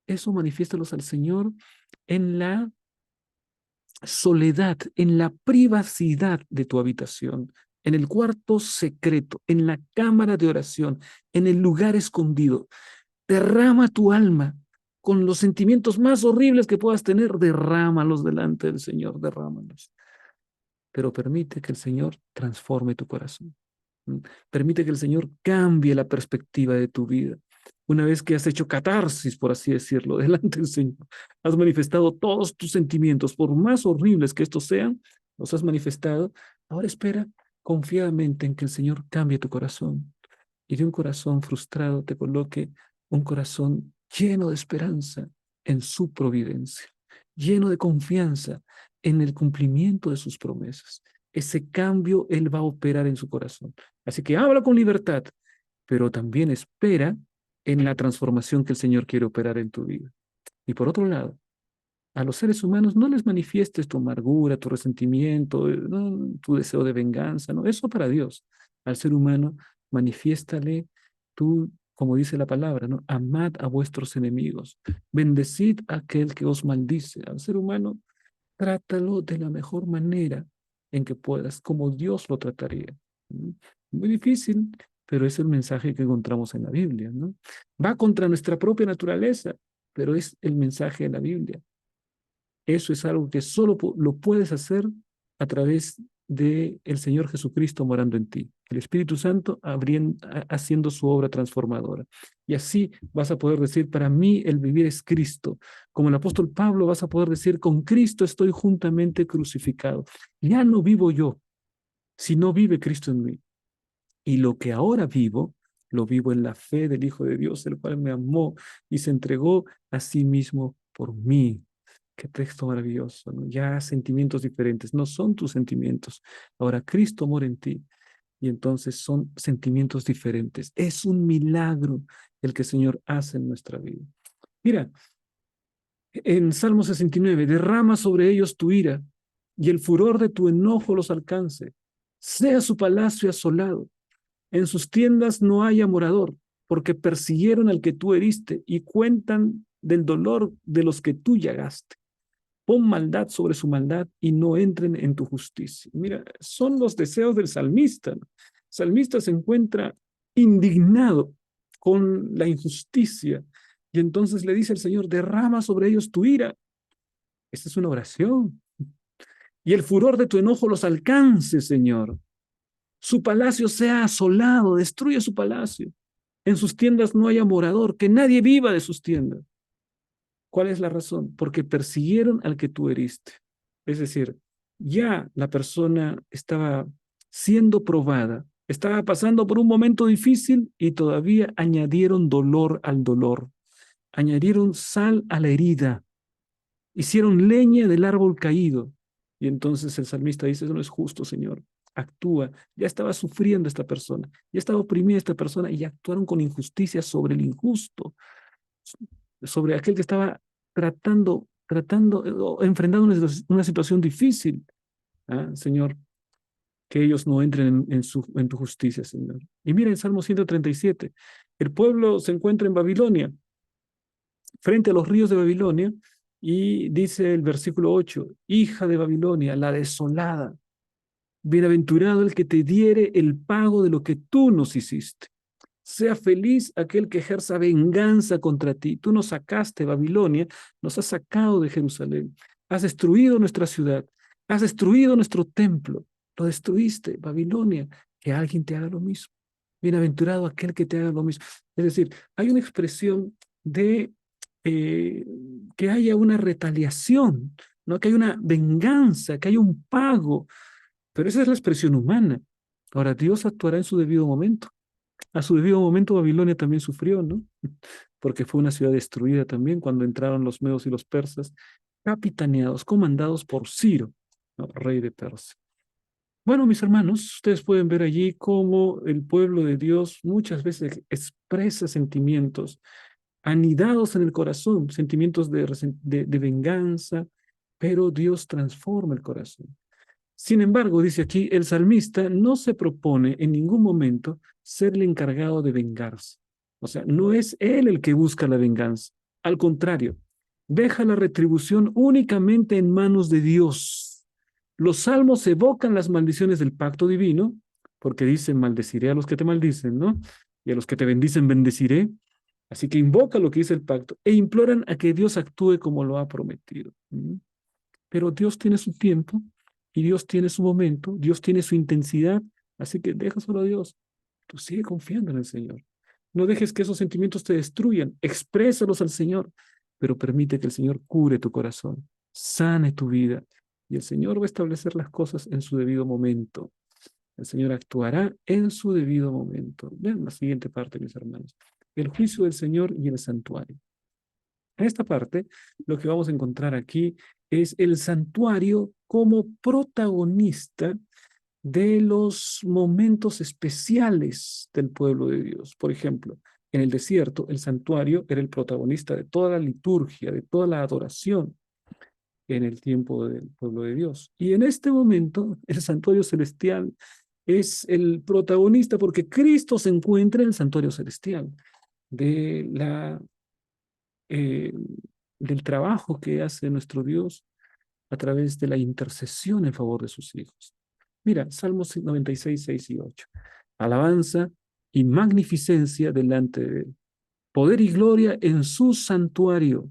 eso manifiéstalos al Señor en la soledad, en la privacidad de tu habitación, en el cuarto secreto, en la cámara de oración, en el lugar escondido. Derrama tu alma con los sentimientos más horribles que puedas tener, derrámalos delante del Señor, derrámalos. Pero permite que el Señor transforme tu corazón. ¿Mm? Permite que el Señor cambie la perspectiva de tu vida. Una vez que has hecho catarsis, por así decirlo, delante del Señor, has manifestado todos tus sentimientos, por más horribles que estos sean, los has manifestado. Ahora espera confiadamente en que el Señor cambie tu corazón y de un corazón frustrado te coloque un corazón lleno de esperanza en su providencia, lleno de confianza en el cumplimiento de sus promesas. Ese cambio Él va a operar en su corazón. Así que habla con libertad, pero también espera en la transformación que el Señor quiere operar en tu vida. Y por otro lado, a los seres humanos no les manifiestes tu amargura, tu resentimiento, no, tu deseo de venganza, no, eso para Dios. Al ser humano, manifiéstale tú, como dice la palabra, ¿no? Amad a vuestros enemigos, bendecid a aquel que os maldice. Al ser humano, trátalo de la mejor manera en que puedas, como Dios lo trataría. ¿Mm? Muy difícil, pero es el mensaje que encontramos en la Biblia, ¿no? Va contra nuestra propia naturaleza, pero es el mensaje de la Biblia. Eso es algo que solo lo puedes hacer a través de el Señor Jesucristo morando en ti, el Espíritu Santo haciendo su obra transformadora. Y así vas a poder decir, para mí el vivir es Cristo. Como el apóstol Pablo vas a poder decir, con Cristo estoy juntamente crucificado. Ya no vivo yo, sino vive Cristo en mí. Y lo que ahora vivo, lo vivo en la fe del Hijo de Dios, el cual me amó y se entregó a sí mismo por mí. Qué texto maravilloso, ¿no? Ya sentimientos diferentes, no son tus sentimientos. Ahora Cristo mora en ti y entonces son sentimientos diferentes. Es un milagro el que el Señor hace en nuestra vida. Mira, en Salmo 69, derrama sobre ellos tu ira y el furor de tu enojo los alcance. Sea su palacio asolado, en sus tiendas no haya morador, porque persiguieron al que tú heriste y cuentan del dolor de los que tú llagaste. Pon maldad sobre su maldad y no entren en tu justicia. Mira, son los deseos del salmista, ¿no? El salmista se encuentra indignado con la injusticia y entonces le dice al Señor, derrama sobre ellos tu ira. Esta es una oración. Y el furor de tu enojo los alcance, Señor. Su palacio sea asolado, destruye su palacio. En sus tiendas no haya morador, que nadie viva de sus tiendas. ¿Cuál es la razón? Porque persiguieron al que tú heriste. Es decir, ya la persona estaba siendo probada, estaba pasando por un momento difícil y todavía añadieron dolor al dolor, añadieron sal a la herida, hicieron leña del árbol caído. Y entonces el salmista dice, eso no es justo, Señor. Actúa. Ya estaba sufriendo esta persona, ya estaba oprimida esta persona y actuaron con injusticia sobre el injusto, sobre aquel que estaba enfrentando una situación difícil. ¿Ah? Señor, que ellos no entren en tu justicia, Señor. Y mira el Salmo 137, el pueblo se encuentra en Babilonia, frente a los ríos de Babilonia, y dice el versículo 8, hija de Babilonia, la desolada, bienaventurado el que te diere el pago de lo que tú nos hiciste. Sea feliz aquel que ejerza venganza contra ti. Tú nos sacaste de Babilonia, nos has sacado de Jerusalén. Has destruido nuestra ciudad, has destruido nuestro templo, lo destruiste, Babilonia, que alguien te haga lo mismo. Bienaventurado aquel que te haga lo mismo. Es decir, hay una expresión de eh, que haya una retaliación, ¿no? Que hay una venganza, que hay un pago, pero esa es la expresión humana. Ahora, Dios actuará en su debido momento. A su debido momento Babilonia también sufrió, ¿no? Porque fue una ciudad destruida también cuando entraron los medos y los persas, capitaneados, comandados por Ciro, ¿no? Rey de Persia. Bueno, mis hermanos, ustedes pueden ver allí cómo el pueblo de Dios muchas veces expresa sentimientos anidados en el corazón, sentimientos de venganza, pero Dios transforma el corazón. Sin embargo, dice aquí, el salmista no se propone en ningún momento ser el encargado de vengarse. O sea, no es él el que busca la venganza. Al contrario, deja la retribución únicamente en manos de Dios. Los salmos evocan las maldiciones del pacto divino, porque dicen, maldeciré a los que te maldicen, ¿no? Y a los que te bendicen, bendeciré. Así que invoca lo que dice el pacto e imploran a que Dios actúe como lo ha prometido. ¿Mm? Pero Dios tiene su tiempo y Dios tiene su momento, Dios tiene su intensidad, así que déjaselo a Dios. Tú sigue confiando en el Señor. No dejes que esos sentimientos te destruyan, exprésalos al Señor, pero permite que el Señor cure tu corazón, sane tu vida y el Señor va a establecer las cosas en su debido momento. El Señor actuará en su debido momento. Vean la siguiente parte, mis hermanos. El juicio del Señor y el santuario. En esta parte, lo que vamos a encontrar aquí es el santuario como protagonista de los momentos especiales del pueblo de Dios. Por ejemplo, en el desierto, el santuario era el protagonista de toda la liturgia, de toda la adoración en el tiempo del pueblo de Dios. Y en este momento, el santuario celestial es el protagonista porque Cristo se encuentra en el santuario celestial de eh, del trabajo que hace nuestro Dios a través de la intercesión en favor de sus hijos. Mira, Salmos 96, 6 y 8. Alabanza y magnificencia delante de él. Poder y gloria en su santuario.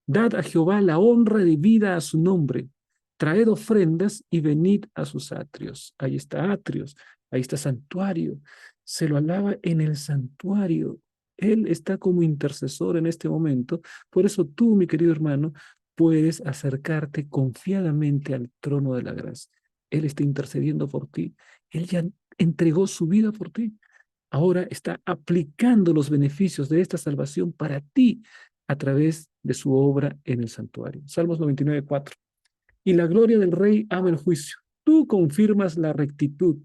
Dad a Jehová la honra debida a su nombre. Traed ofrendas y venid a sus atrios. Ahí está atrios, ahí está santuario. Se lo alaba en el santuario. Él está como intercesor en este momento. Por eso tú, mi querido hermano, puedes acercarte confiadamente al trono de la gracia. Él está intercediendo por ti. Él ya entregó su vida por ti. Ahora está aplicando los beneficios de esta salvación para ti a través de su obra en el santuario. Salmos 99, 4. Y la gloria del rey ama el juicio. Tú confirmas la rectitud.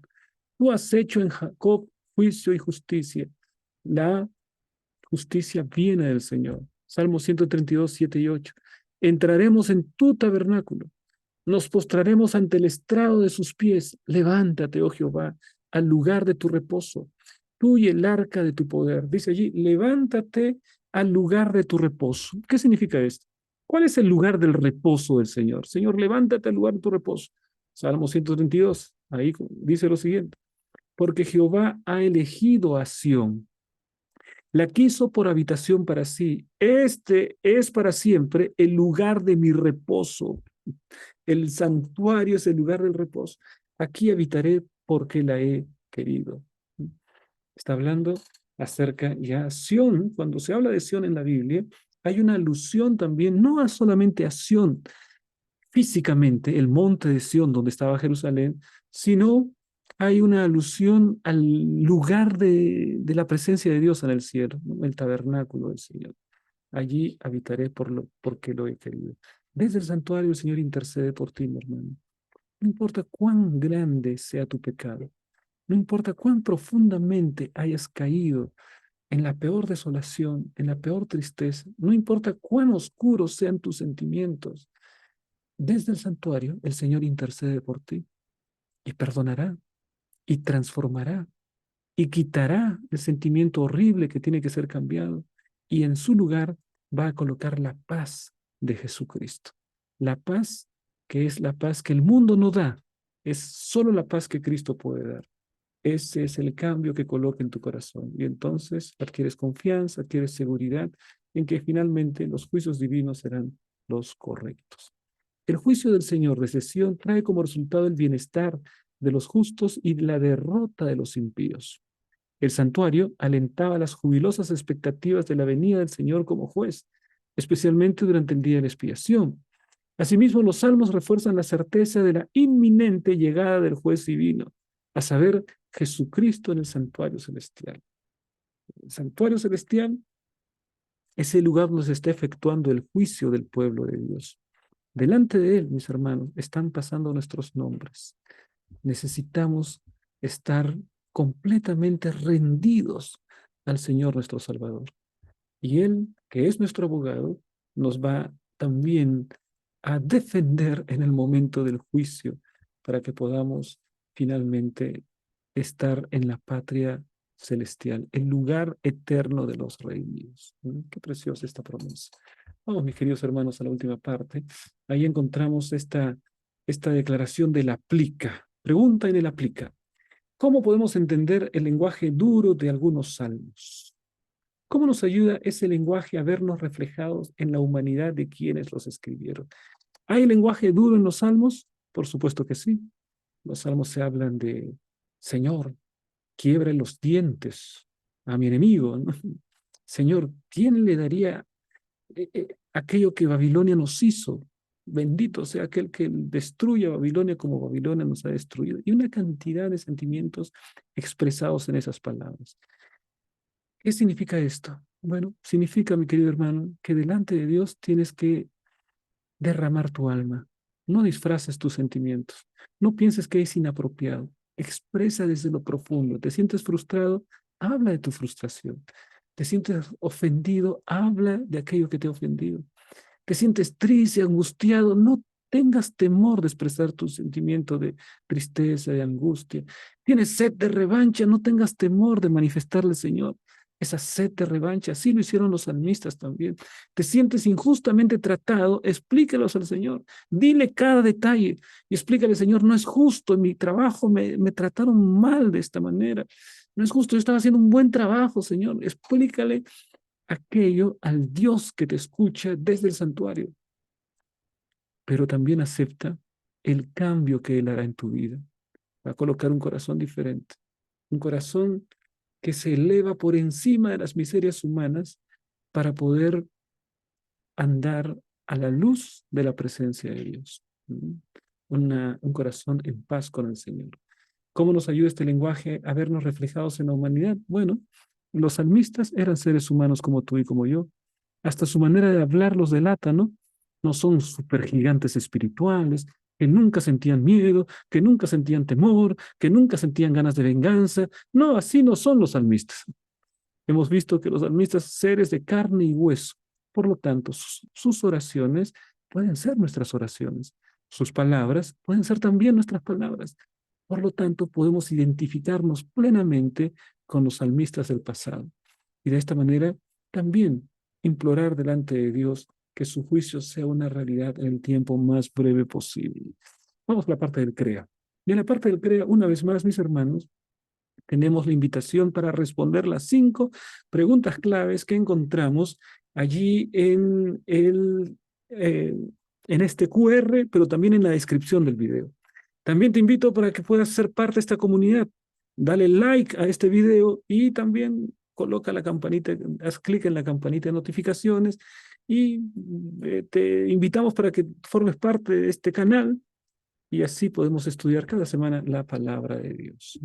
Tú has hecho en Jacob juicio y justicia. La justicia viene del Señor. Salmos 132, 7 y 8. Entraremos en tu tabernáculo. Nos postraremos ante el estrado de sus pies. Levántate, oh Jehová, al lugar de tu reposo, tú y el arca de tu poder. Dice allí, levántate al lugar de tu reposo. ¿Qué significa esto? ¿Cuál es el lugar del reposo del Señor? Señor, levántate al lugar de tu reposo. Salmo 132, ahí dice lo siguiente. Porque Jehová ha elegido a Sión, la quiso por habitación para sí. Este es para siempre el lugar de mi reposo. El santuario es el lugar del reposo. Aquí habitaré porque la he querido. Está hablando acerca ya Sión. Cuando se habla de Sión en la Biblia, hay una alusión también, no a solamente a Sión físicamente, el monte de Sión donde estaba Jerusalén, sino hay una alusión al lugar de la presencia de Dios en el cielo, ¿no? El tabernáculo del Señor. Allí habitaré porque lo he querido. Desde el santuario el Señor intercede por ti, mi hermano. No importa cuán grande sea tu pecado, no importa cuán profundamente hayas caído en la peor desolación, en la peor tristeza, no importa cuán oscuros sean tus sentimientos, desde el santuario el Señor intercede por ti y perdonará y transformará y quitará el sentimiento horrible que tiene que ser cambiado y en su lugar va a colocar la paz de Jesucristo. La paz que es la paz que el mundo no da, es solo la paz que Cristo puede dar. Ese es el cambio que coloca en tu corazón y entonces adquieres confianza, adquieres seguridad en que finalmente los juicios divinos serán los correctos. El juicio del Señor desde Sión trae como resultado el bienestar de los justos y la derrota de los impíos. El santuario alentaba las jubilosas expectativas de la venida del Señor como juez, especialmente durante el día de la expiación. Asimismo, los salmos refuerzan la certeza de la inminente llegada del juez divino, a saber, Jesucristo en el santuario celestial. El santuario celestial es el lugar donde se está efectuando el juicio del pueblo de Dios. Delante de él, mis hermanos, están pasando nuestros nombres. Necesitamos estar completamente rendidos al Señor nuestro Salvador. Y Él, que es nuestro abogado, nos va también a defender en el momento del juicio para que podamos finalmente estar en la patria celestial, el lugar eterno de los redimidos. Qué preciosa esta promesa. Vamos, mis queridos hermanos, a la última parte. Ahí encontramos esta declaración del aplica. Pregunta en el aplica. ¿Cómo podemos entender el lenguaje duro de algunos salmos? ¿Cómo nos ayuda ese lenguaje a vernos reflejados en la humanidad de quienes los escribieron? ¿Hay lenguaje duro en los salmos? Por supuesto que sí. Los salmos se hablan de, Señor, quiebre los dientes a mi enemigo, ¿no? Señor, ¿quién le daría aquello que Babilonia nos hizo? Bendito sea aquel que destruya Babilonia como Babilonia nos ha destruido. Y una cantidad de sentimientos expresados en esas palabras. ¿Qué significa esto? Bueno, significa, mi querido hermano, que delante de Dios tienes que derramar tu alma. No disfraces tus sentimientos. No pienses que es inapropiado. Expresa desde lo profundo. ¿Te sientes frustrado? Habla de tu frustración. ¿Te sientes ofendido? Habla de aquello que te ha ofendido. ¿Te sientes triste, angustiado? No tengas temor de expresar tu sentimiento de tristeza, de angustia. ¿Tienes sed de revancha? No tengas temor de manifestarle al Señor esa sed de revancha. Así lo hicieron los salmistas también. ¿Te sientes injustamente tratado? Explícalos al Señor. Dile cada detalle y explícale, Señor, no es justo. En mi trabajo me trataron mal de esta manera. No es justo. Yo estaba haciendo un buen trabajo, Señor. Explícale aquello al Dios que te escucha desde el santuario, pero también acepta el cambio que Él hará en tu vida. Va a colocar un corazón diferente, un corazón que se eleva por encima de las miserias humanas para poder andar a la luz de la presencia de Dios. Un corazón en paz con el Señor. ¿Cómo nos ayuda este lenguaje a vernos reflejados en la humanidad? Bueno, los salmistas eran seres humanos como tú y como yo. Hasta su manera de hablar los delata, ¿no? No son supergigantes espirituales, que nunca sentían miedo, que nunca sentían temor, que nunca sentían ganas de venganza. No, así no son los salmistas. Hemos visto que los salmistas, seres de carne y hueso, por lo tanto, sus oraciones pueden ser nuestras oraciones. Sus palabras pueden ser también nuestras palabras. Por lo tanto, podemos identificarnos plenamente con los salmistas del pasado. Y de esta manera, también implorar delante de Dios que su juicio sea una realidad en el tiempo más breve posible. Vamos a la parte del CREA. Y en la parte del CREA, una vez más, mis hermanos, tenemos la invitación para responder las 5 preguntas claves que encontramos allí eh, en este QR, pero también en la descripción del video. También te invito para que puedas ser parte de esta comunidad. Dale like a este video y también coloca la campanita, haz clic en la campanita de notificaciones y te invitamos para que formes parte de este canal y así podemos estudiar cada semana la palabra de Dios.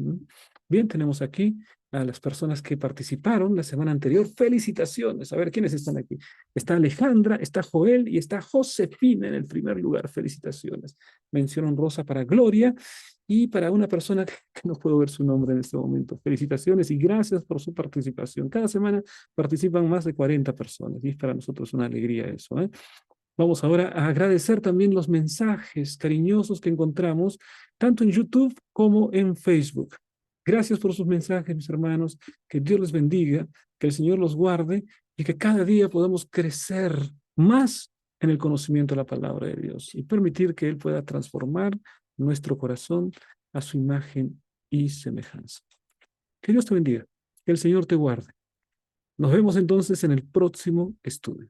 Bien, tenemos aquí a las personas que participaron la semana anterior. Felicitaciones. A ver, ¿quiénes están aquí? Está Alejandra, está Joel y está Josefina en el primer lugar. Felicitaciones. Mención honrosa para Gloria y para una persona que no puedo ver su nombre en este momento. Felicitaciones y gracias por su participación. Cada semana participan más de 40 personas y es para nosotros una alegría eso, ¿eh? Vamos ahora a agradecer también los mensajes cariñosos que encontramos tanto en YouTube como en Facebook. Gracias por sus mensajes, mis hermanos. Que Dios les bendiga, que el Señor los guarde y que cada día podamos crecer más en el conocimiento de la palabra de Dios y permitir que Él pueda transformar nuestro corazón a su imagen y semejanza. Que Dios te bendiga, que el Señor te guarde. Nos vemos entonces en el próximo estudio.